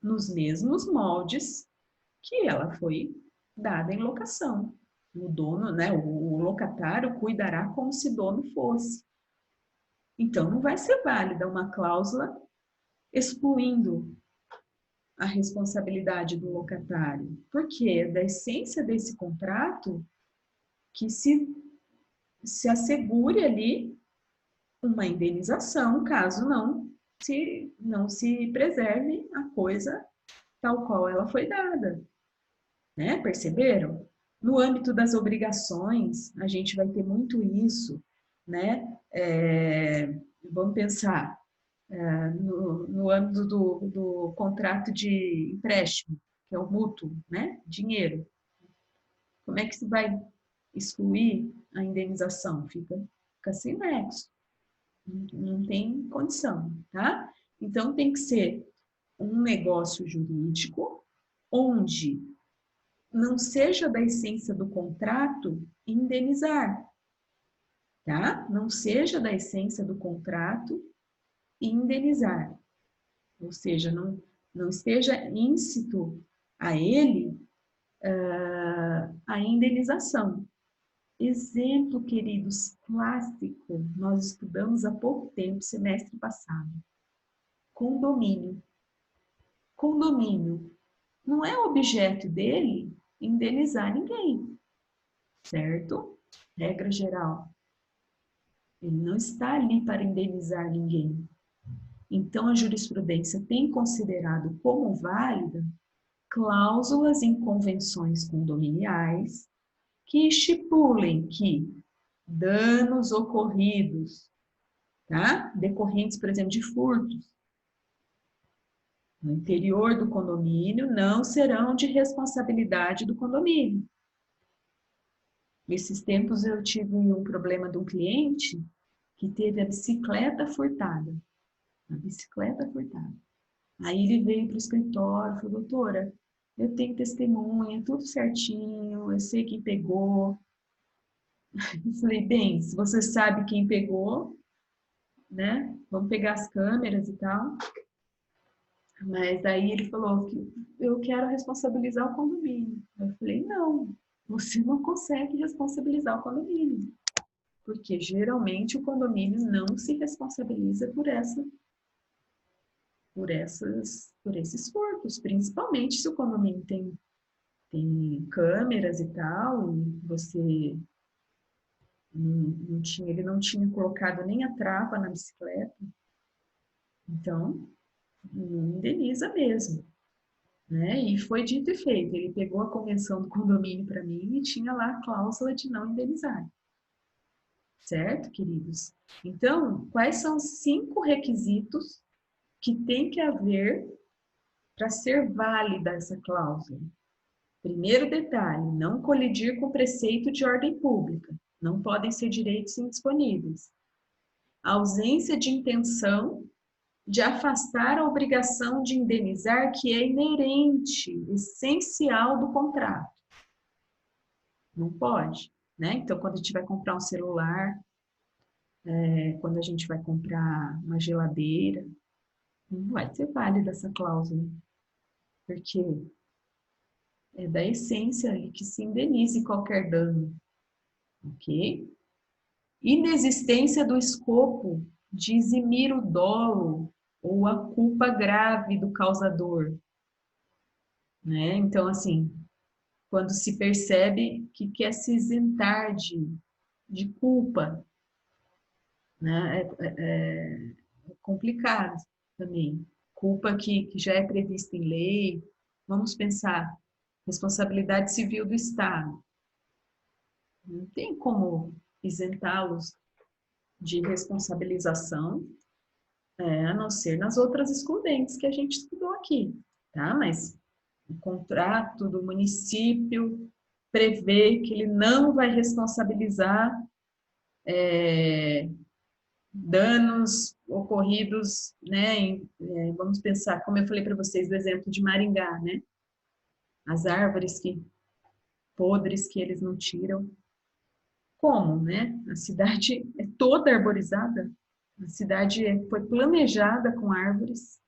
nos mesmos moldes que ela foi dada em locação. O dono, né, o locatário cuidará como se dono fosse. Então, não vai ser válida uma cláusula excluindo a responsabilidade do locatário, porque é da essência desse contrato que se se assegure ali uma indenização, caso não se preserve a coisa tal qual ela foi dada, né? Perceberam? No âmbito das obrigações, a gente vai ter muito isso, né? Vamos pensar no âmbito do contrato de empréstimo, que é o mútuo, né? Dinheiro. Como é que se vai excluir a indenização? Fica sem nexo. Não tem condição, tá? Então, tem que ser um negócio jurídico onde não seja da essência do contrato indenizar, tá? Não seja da essência do contrato indenizar. Ou seja, não esteja íncito a ele a indenização. Exemplo, queridos, clássico, nós estudamos há pouco tempo, semestre passado. Condomínio. Condomínio. Não é objeto dele indenizar ninguém, certo? Regra geral. Ele não está ali para indenizar ninguém. Então, a jurisprudência tem considerado como válida cláusulas em convenções condominiais que estipulem que danos ocorridos, tá? Decorrentes, por exemplo, de furtos, no interior do condomínio, não serão de responsabilidade do condomínio. Nesses tempos eu tive um problema de um cliente que teve a bicicleta furtada. A bicicleta furtada. Aí ele veio para o escritório e falou, doutora, eu tenho testemunha, tudo certinho, eu sei quem pegou. Eu falei, bem, se você sabe quem pegou, né, vamos pegar as câmeras e tal. Mas aí ele falou que eu quero responsabilizar o condomínio. Eu falei, não, você não consegue responsabilizar o condomínio. Porque geralmente o condomínio não se responsabiliza por esses furtos, principalmente se o condomínio tem câmeras e tal, e você ele não tinha colocado nem a trava na bicicleta, então não indeniza mesmo, né? E foi dito e feito, ele pegou a convenção do condomínio para mim e tinha lá a cláusula de não indenizar. Certo, queridos? Então, quais são os 5 requisitos que tem que haver para ser válida essa cláusula? Primeiro detalhe, não colidir com o preceito de ordem pública. Não podem ser direitos indisponíveis. A ausência de intenção de afastar a obrigação de indenizar que é inerente, essencial do contrato. Não pode, né? Então, quando a gente vai comprar um celular, quando a gente vai comprar uma geladeira, não vai ser válida essa cláusula, porque é da essência que se indenize qualquer dano, ok? Inexistência do escopo de eximir o dolo ou a culpa grave do causador, né? Então, assim, quando se percebe que quer se isentar de culpa, né? É complicado também. Culpa que já é prevista em lei. Vamos pensar, responsabilidade civil do Estado. Não tem como isentá-los de responsabilização, a não ser nas outras excludentes que a gente estudou aqui, tá? Mas o contrato do município prevê que ele não vai responsabilizar danos ocorridos, né? Vamos pensar, como eu falei para vocês, do exemplo de Maringá, né? As árvores podres que eles não tiram. Como, né? A cidade é toda arborizada, a cidade foi planejada com árvores.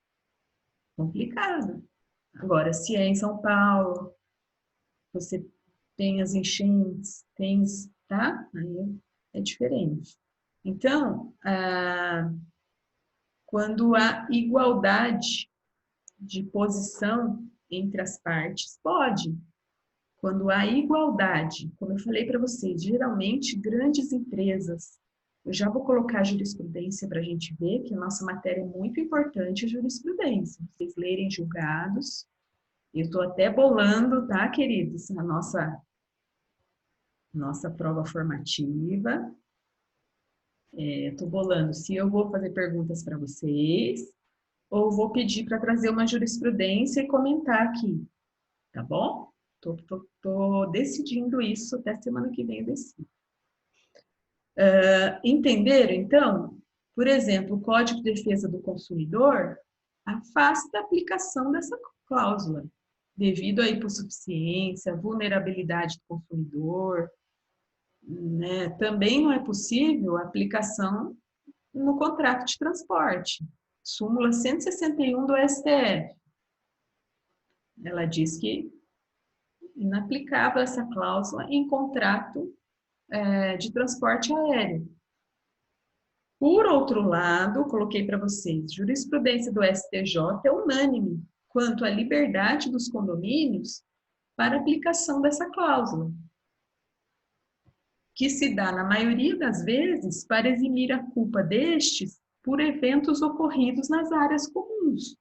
Complicado. Agora, se é em São Paulo, você tem as enchentes, tá? Aí é diferente. Então, quando há igualdade de posição entre as partes, pode, quando há igualdade, como eu falei para vocês, geralmente grandes empresas, eu já vou colocar a jurisprudência para a gente ver que a nossa matéria é muito importante, a jurisprudência. Vocês lerem julgados, eu estou até bolando, tá, queridos, a nossa prova formativa. Estou bolando se eu vou fazer perguntas para vocês ou vou pedir para trazer uma jurisprudência e comentar aqui, tá bom? Tô decidindo isso, até semana que vem eu decido. Entenderam, então? Por exemplo, o Código de Defesa do Consumidor afasta a aplicação dessa cláusula, devido à hipossuficiência, vulnerabilidade do consumidor, né? Também não é possível a aplicação no contrato de transporte. Súmula 161 do STF. Ela diz que inaplicável essa cláusula em contrato de transporte aéreo. Por outro lado, coloquei para vocês, jurisprudência do STJ é unânime quanto à liberdade dos condomínios para aplicação dessa cláusula, que se dá, na maioria das vezes, para eximir a culpa destes por eventos ocorridos nas áreas comuns.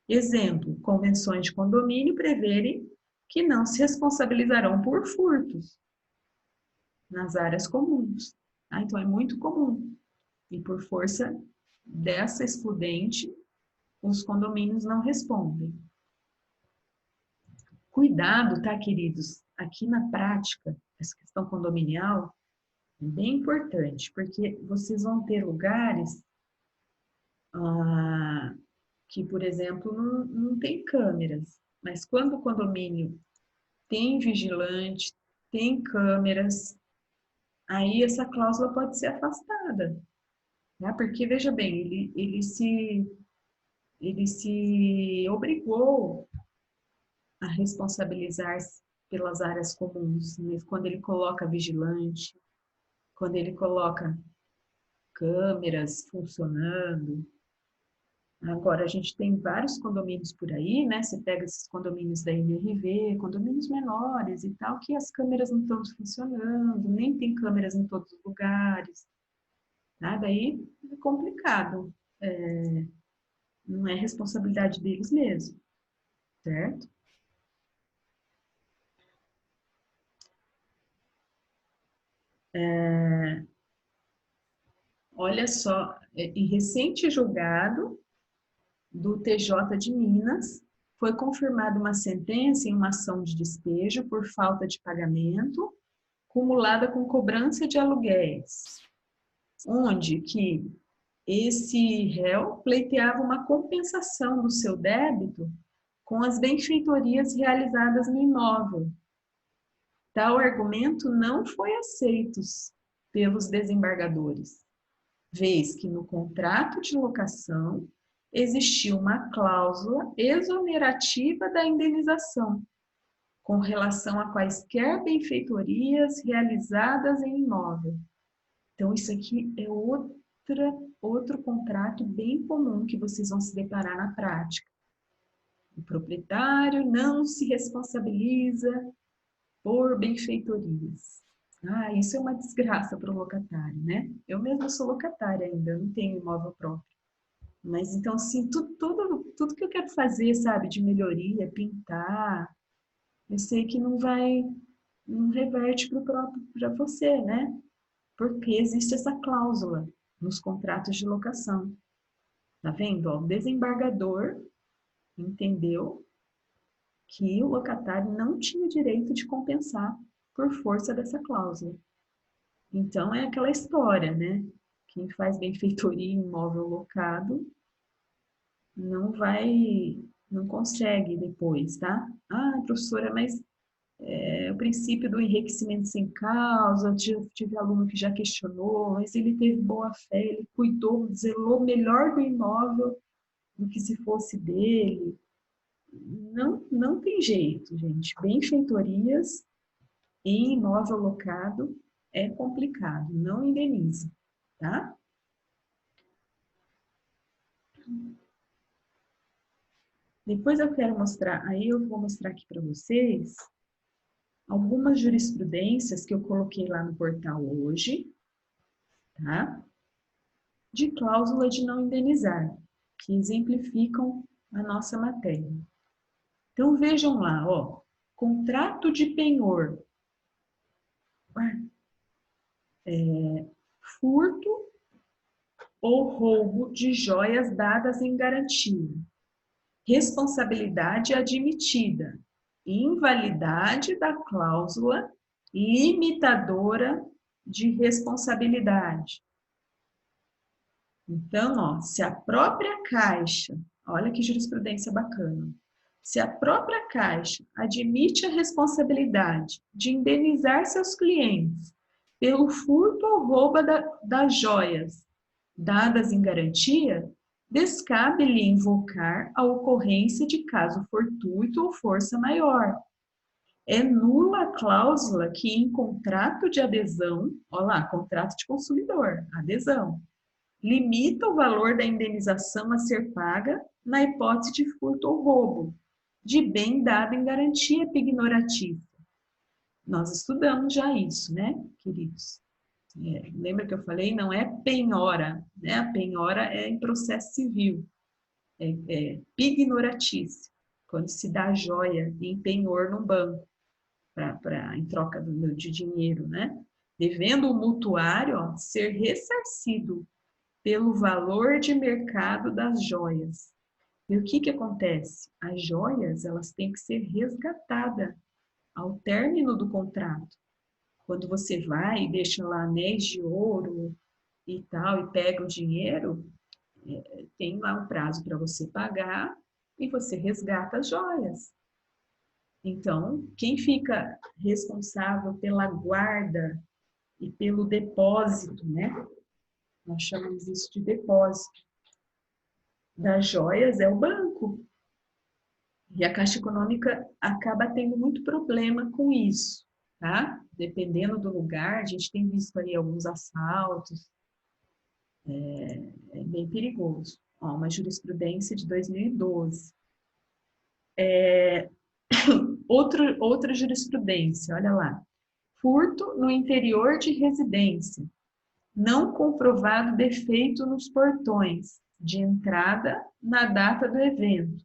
Exemplo, convenções de condomínio preverem que não se responsabilizarão por furtos nas áreas comuns. Então, é muito comum. E por força dessa excludente, os condomínios não respondem. Cuidado, tá, queridos? Aqui na prática, essa questão condominial é bem importante, porque vocês vão ter lugares que, por exemplo, não tem câmeras, mas quando o condomínio tem vigilante, tem câmeras, aí essa cláusula pode ser afastada, né? Porque, veja bem, ele se obrigou a responsabilizar-se pelas áreas comuns, né? Quando ele coloca vigilante, quando ele coloca câmeras funcionando. Agora, a gente tem vários condomínios por aí, né? Você pega esses condomínios da MRV, condomínios menores e tal, que as câmeras não estão funcionando, nem tem câmeras em todos os lugares. Tá? Daí é complicado. Não é responsabilidade deles mesmo, certo? Olha só, em recente julgado do TJ de Minas, foi confirmada uma sentença em uma ação de despejo por falta de pagamento, cumulada com cobrança de aluguéis, onde que esse réu pleiteava uma compensação do seu débito com as benfeitorias realizadas no imóvel. Tal argumento não foi aceito pelos desembargadores, vez que no contrato de locação existia uma cláusula exonerativa da indenização, com relação a quaisquer benfeitorias realizadas em imóvel. Então, isso aqui é outro contrato bem comum que vocês vão se deparar na prática. O proprietário não se responsabiliza por benfeitorias. Isso é uma desgraça para o locatário, né? Eu mesma sou locatária ainda, não tenho imóvel próprio. Mas então, assim, tudo que eu quero fazer, sabe, de melhoria, pintar, eu sei que não reverte para você, né? Porque existe essa cláusula nos contratos de locação. Tá vendo? Ó, o desembargador entendeu que o locatário não tinha direito de compensar por força dessa cláusula. Então, é aquela história, né? Quem faz benfeitoria em imóvel locado não consegue depois, tá? Professora, mas o princípio do enriquecimento sem causa, eu tive aluno que já questionou, mas ele teve boa fé, ele cuidou, zelou melhor do imóvel do que se fosse dele. Não tem jeito, gente. Benfeitorias em imóvel locado é complicado, não indeniza, tá? Depois eu quero mostrar, aí eu vou mostrar aqui para vocês algumas jurisprudências que eu coloquei lá no portal hoje, tá? De cláusula de não indenizar, que exemplificam a nossa matéria. Então, vejam lá, ó, contrato de penhor, furto ou roubo de joias dadas em garantia, responsabilidade admitida, invalidade da cláusula limitadora de responsabilidade. Então, ó, se a própria Caixa, olha que jurisprudência bacana, se a própria Caixa admite a responsabilidade de indenizar seus clientes pelo furto ou roubo das joias dadas em garantia, descabe-lhe invocar a ocorrência de caso fortuito ou força maior. É nula a cláusula que em contrato de adesão, olha lá, contrato de consumidor, adesão, limita o valor da indenização a ser paga na hipótese de furto ou roubo, de bem dado em garantia pignoratícia. Nós estudamos já isso, né, queridos? Lembra que eu falei? Não é penhora, né? A penhora é em processo civil, pignoratícia, quando se dá joia em penhor no banco, em troca de dinheiro, né? Devendo o mutuário, ó, ser ressarcido pelo valor de mercado das joias. E o que acontece? As joias, elas têm que ser resgatadas ao término do contrato. Quando você vai e deixa lá anéis de ouro e tal, e pega o dinheiro, tem lá um prazo para você pagar e você resgata as joias. Então, quem fica responsável pela guarda e pelo depósito, né? Nós chamamos isso de depósito das joias é o banco. E a Caixa Econômica acaba tendo muito problema com isso, tá? Dependendo do lugar, a gente tem visto aí alguns assaltos, é bem perigoso. Ó, uma jurisprudência de 2012. Outra jurisprudência, olha lá. Furto no interior de residência. Não comprovado defeito nos portões de entrada na data do evento.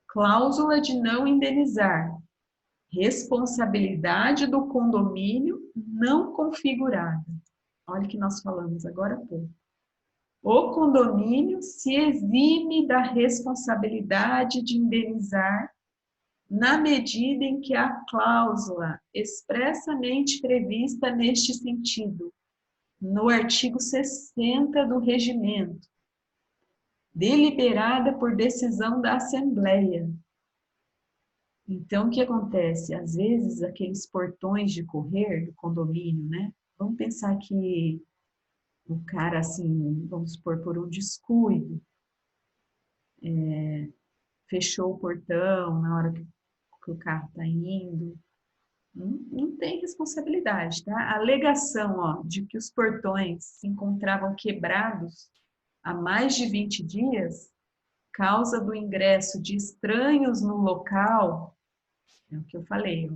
Cláusula de não indenizar. Responsabilidade do condomínio não configurada. Olha o que nós falamos agora há pouco. O condomínio se exime da responsabilidade de indenizar na medida em que a cláusula expressamente prevista neste sentido, no artigo 60 do regimento, deliberada por decisão da Assembleia. Então, o que acontece? Às vezes, aqueles portões de correr do condomínio, né? Vamos pensar que o cara, assim, vamos supor, por um descuido, fechou o portão na hora que o carro está indo, não tem responsabilidade, tá? A alegação, ó, de que os portões se encontravam quebrados há mais de 20 dias, causa do ingresso de estranhos no local, é o que eu falei, ó,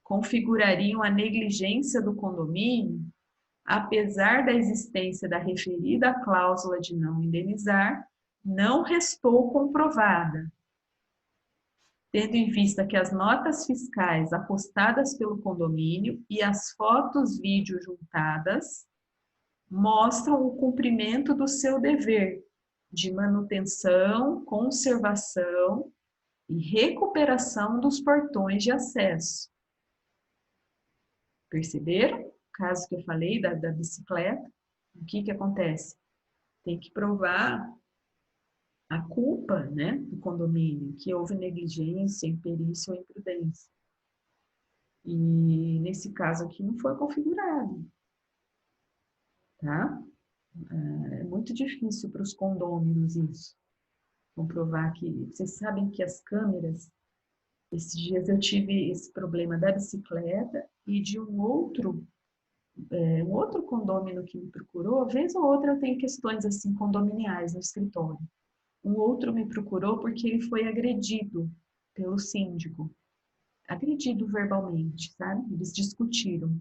configurariam a negligência do condomínio, apesar da existência da referida cláusula de não indenizar, não restou comprovada, tendo em vista que as notas fiscais apostadas pelo condomínio e as fotos vídeo juntadas mostram o cumprimento do seu dever de manutenção, conservação e recuperação dos portões de acesso. Perceberam? O caso que eu falei da bicicleta, o que acontece? Tem que provar a culpa, né, do condomínio, que houve negligência, imperícia ou imprudência. E nesse caso aqui não foi configurado, tá? É muito difícil para os condôminos isso, comprovar que... Vocês sabem que as câmeras, esses dias eu tive esse problema da bicicleta e de um outro condômino que me procurou, vez ou outra eu tenho questões assim condominiais no escritório. Um outro me procurou porque ele foi agredido pelo síndico. agredido verbalmente, sabe? Eles discutiram.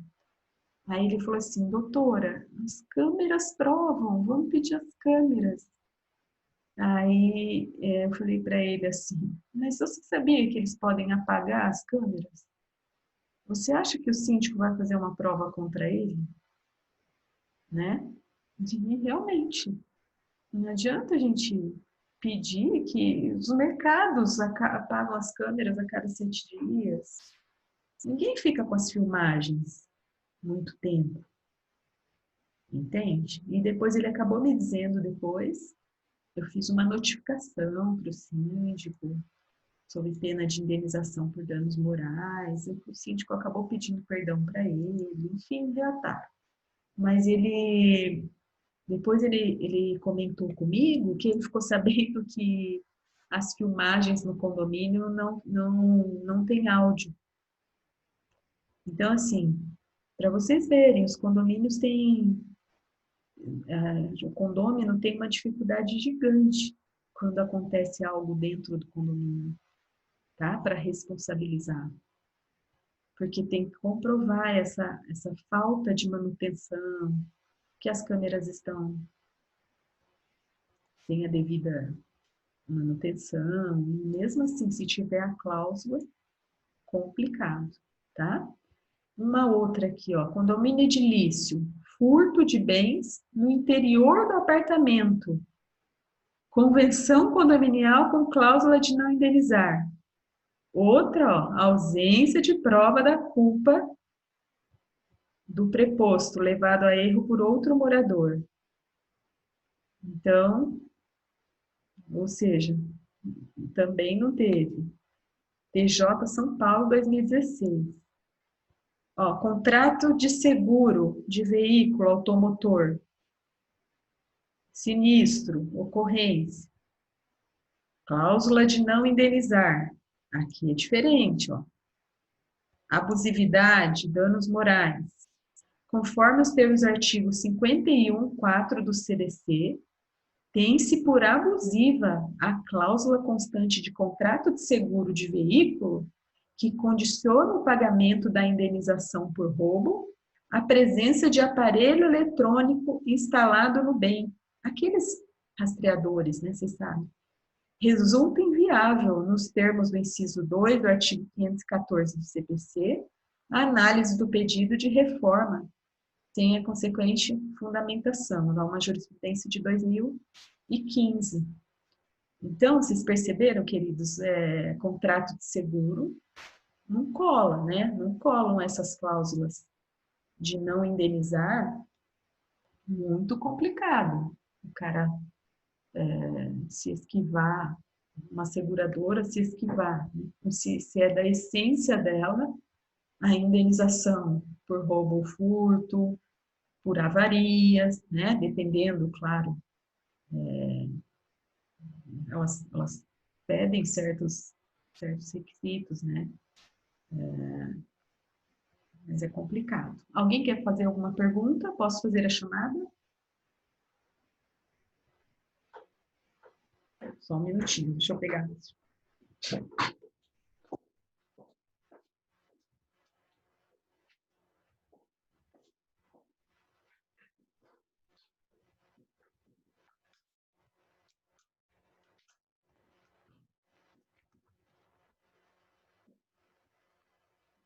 Aí ele falou assim, doutora, as câmeras provam, vamos pedir as câmeras. Aí eu falei para ele assim, mas você sabia que eles podem apagar as câmeras? Você acha que o síndico vai fazer uma prova contra ele? Né? E realmente, não adianta a gente pedir que os mercados apagam as câmeras a cada 7 dias. Ninguém fica com as filmagens muito tempo, entende? E depois ele acabou me dizendo depois, eu fiz uma notificação para o síndico sob pena de indenização por danos morais, e o síndico acabou pedindo perdão para ele, enfim, já tá. Mas depois ele comentou comigo que ele ficou sabendo que as filmagens no condomínio não tem áudio. Então, assim, para vocês verem, os condomínios têm... o condômino tem uma dificuldade gigante quando acontece algo dentro do condomínio, tá? Para responsabilizar. Porque tem que comprovar essa falta de manutenção, que as câmeras estão sem a devida manutenção, e mesmo assim, se tiver a cláusula, complicado, tá? Uma outra aqui, ó, condomínio edilício, furto de bens no interior do apartamento, convenção condominial com cláusula de não indenizar. Outra, ó, ausência de prova da culpa do preposto, levado a erro por outro morador. Então, ou seja, também não teve. TJ São Paulo, 2016. Ó, contrato de seguro de veículo automotor. Sinistro, ocorrência. Cláusula de não indenizar. Aqui é diferente, ó. Abusividade, danos morais. Conforme os termos do artigo 51.4 do CDC, tem-se por abusiva a cláusula constante de contrato de seguro de veículo que condiciona o pagamento da indenização por roubo à presença de aparelho eletrônico instalado no bem. Aqueles rastreadores, né, vocês sabem. Resulta inviável, nos termos do inciso 2 do artigo 514 do CPC, a análise do pedido de reforma, sem a consequente fundamentação, dá uma jurisprudência de 2015. Então, vocês perceberam, queridos, contrato de seguro não cola, né? Não colam essas cláusulas de não indenizar, muito complicado. O cara se esquivar, uma seguradora se esquivar, né? Se é da essência dela, a indenização por roubo ou furto, por avarias, né? Dependendo, claro, elas pedem certos requisitos, né? Mas é complicado. Alguém quer fazer alguma pergunta? Posso fazer a chamada? Só um minutinho, deixa eu pegar isso.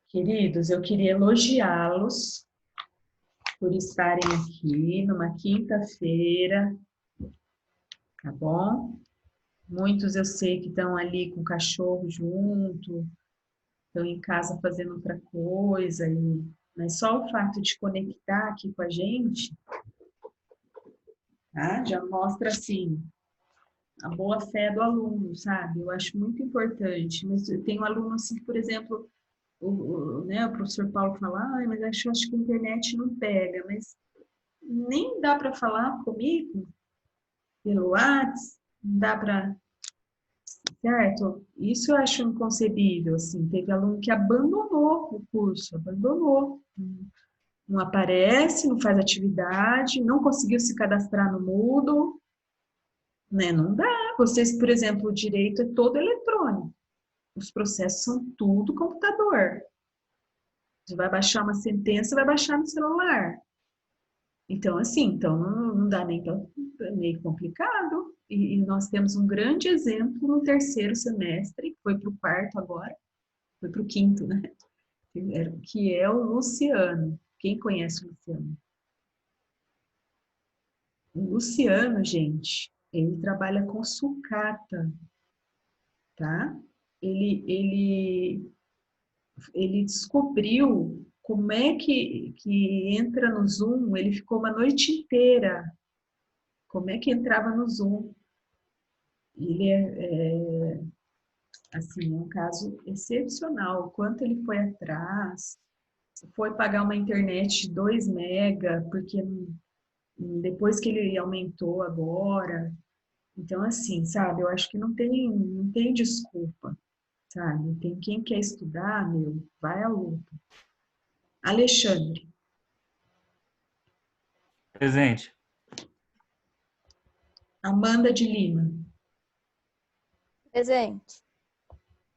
Queridos, eu queria elogiá-los por estarem aqui numa quinta-feira, tá bom? Muitos eu sei que estão ali com o cachorro junto, estão em casa fazendo outra coisa, mas só o fato de conectar aqui com a gente, tá? Já mostra, assim, a boa fé do aluno, sabe? Eu acho muito importante. Mas eu tenho aluno, assim, que, por exemplo, o professor Paulo fala, mas acho que a internet não pega, mas nem dá para falar comigo pelo WhatsApp, não dá para... Certo? Isso eu acho inconcebível, assim. Teve aluno que abandonou o curso, abandonou. Não aparece, não faz atividade, não conseguiu se cadastrar no Moodle, né? Não dá. Vocês, por exemplo, o direito é todo eletrônico. Os processos são tudo computador. Você vai baixar uma sentença, vai baixar no celular. Então, assim, então não dá nem para... É meio complicado. E nós temos um grande exemplo no terceiro semestre, que foi para o quarto agora, foi para o quinto, né? Que é o Luciano. Quem conhece o Luciano? O Luciano, gente, ele trabalha com sucata, tá? Ele descobriu como é que entra no Zoom. Ele ficou uma noite inteira. Como é que entrava no Zoom? Ele assim, um caso excepcional. O quanto ele foi atrás, foi pagar uma internet de 2 mega, porque depois que ele aumentou agora. Então, assim, sabe, eu acho que não tem desculpa, sabe? Tem quem quer estudar, meu, vai à luta. Alexandre. Presente. Amanda de Lima. Presente.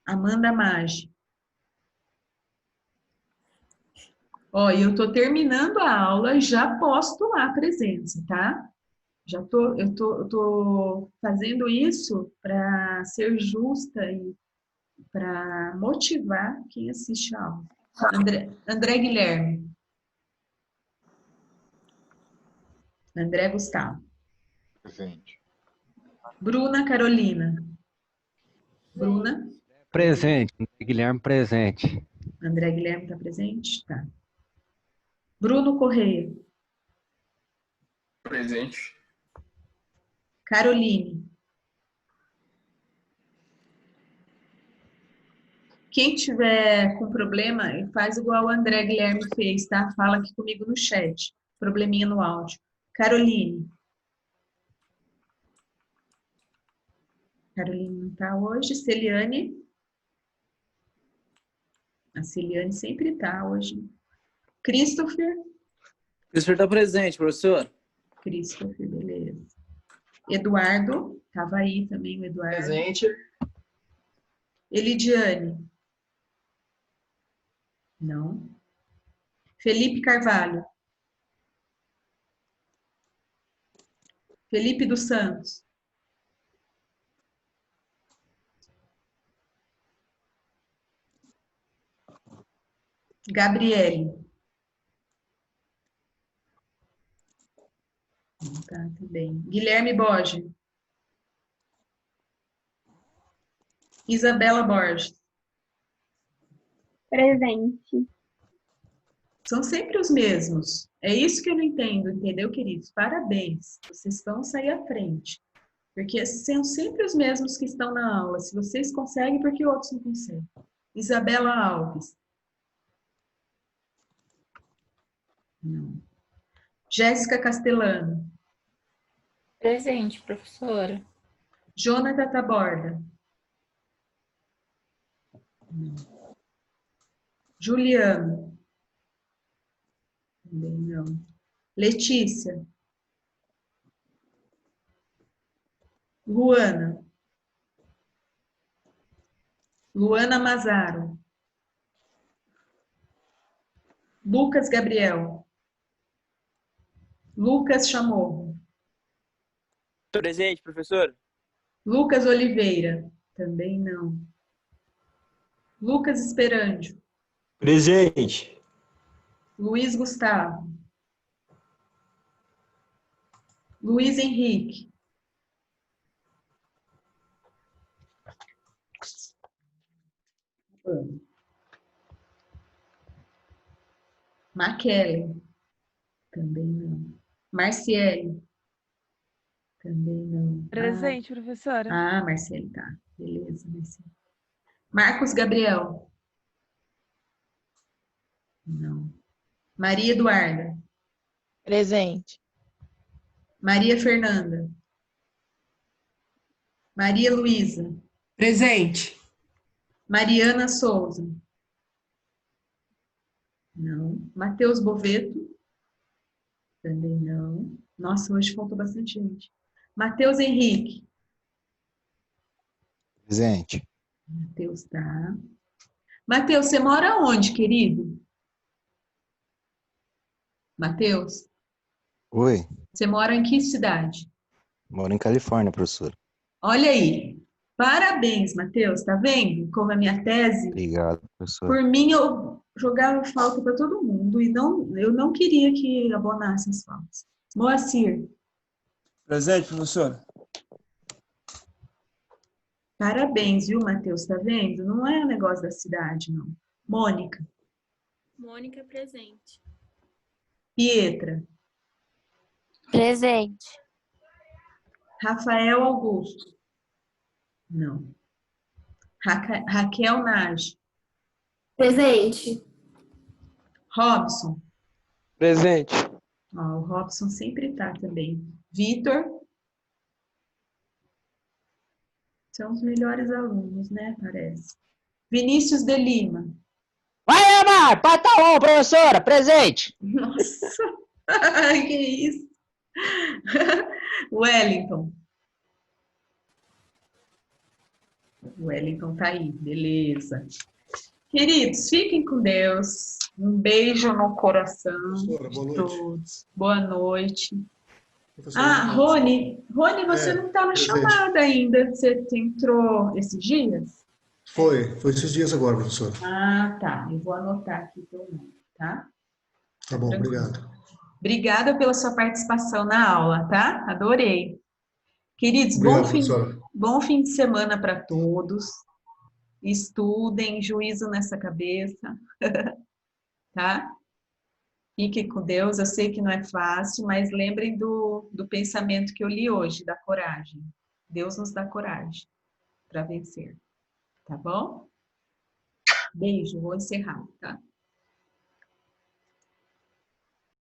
Amanda Maggi. Ó, eu tô terminando a aula e já posto lá a presença, tá? Eu tô fazendo isso para ser justa e para motivar quem assiste a aula. André Guilherme. André Gustavo. Presente. Bruna Carolina. Bruna. Presente. Guilherme presente. André Guilherme está presente? Tá. Bruno Correia. Presente. Caroline. Quem tiver com problema, faz igual o André Guilherme fez, tá? Fala aqui comigo no chat. Probleminha no áudio. Caroline. Caroline não está hoje. Celiane. A Celiane sempre está hoje. Christopher. Christopher está presente, professor. Christopher, beleza. Eduardo. Estava aí também o Eduardo. Presente. Elidiane. Não. Felipe Carvalho. Felipe dos Santos. Gabriele. Tá, tudo bem. Guilherme Borges. Isabela Borges. Presente. São sempre os mesmos. É isso que eu não entendo, entendeu, queridos? Parabéns. Vocês vão sair à frente. Porque são sempre os mesmos que estão na aula. Se vocês conseguem, por que outros não conseguem? Isabela Alves. Não. Jéssica Castellano. Presente, professora. Jonathan Taborda. Não. Juliano. Também não. Letícia. Luana. Luana Mazaro. Lucas Gabriel. Lucas Chamorro. Presente, professor. Lucas Oliveira. Também não. Lucas Esperandio. Presente. Luiz Gustavo. Luiz Henrique. Maquele. Também não. Marciele. Também não. Presente, professora. Marciele, tá. Beleza, Marciele. Marcos Gabriel. Não. Maria Eduarda. Presente. Maria Fernanda. Maria Luísa. Presente. Mariana Souza. Não. Matheus Boveto. Também não. Nossa, hoje faltou bastante gente. Matheus Henrique. Presente. Matheus tá. Matheus, você mora onde, querido? Matheus, Oi, você mora em que cidade? moro em Califórnia, professor. Olha aí. Parabéns, Matheus. Tá vendo como a minha tese? Obrigado, professor. Por mim, eu jogava falta para todo mundo e eu não queria que abonasse as faltas. Moacir, Presente, professor. parabéns, viu, Matheus? Tá vendo? Não é um negócio da cidade, não. Mônica, Mônica presente. Pietra, Presente. Rafael Augusto. Não. Raquel Nage. Presente. Robson. Presente. Ó, o Robson sempre tá também. Vitor. São os melhores alunos, né? Parece. Vinícius de Lima. Vai, Amar! Pata on, professora! Presente! Nossa! Ai, que isso! Wellington. Wellington tá aí, beleza. Queridos, fiquem com Deus. Um beijo no coração Professora, boa de noite. todos. Boa noite. Professora, Ah, Rony. Rony, você É, não está na presente. chamada ainda. Você entrou esses dias? Foi esses dias agora, professor. Ah, tá. Eu vou anotar aqui teu nome, tá? Tá bom, Tranquilo. obrigado. Obrigada pela sua participação na aula, tá? Adorei. Queridos, Obrigado, professora. bom fim de semana para todos. Estudem, juízo nessa cabeça, tá? Fiquem com Deus. Eu sei que não é fácil, mas lembrem do pensamento que eu li hoje, da coragem. Deus nos dá coragem para vencer, tá bom? Beijo, vou encerrar, tá?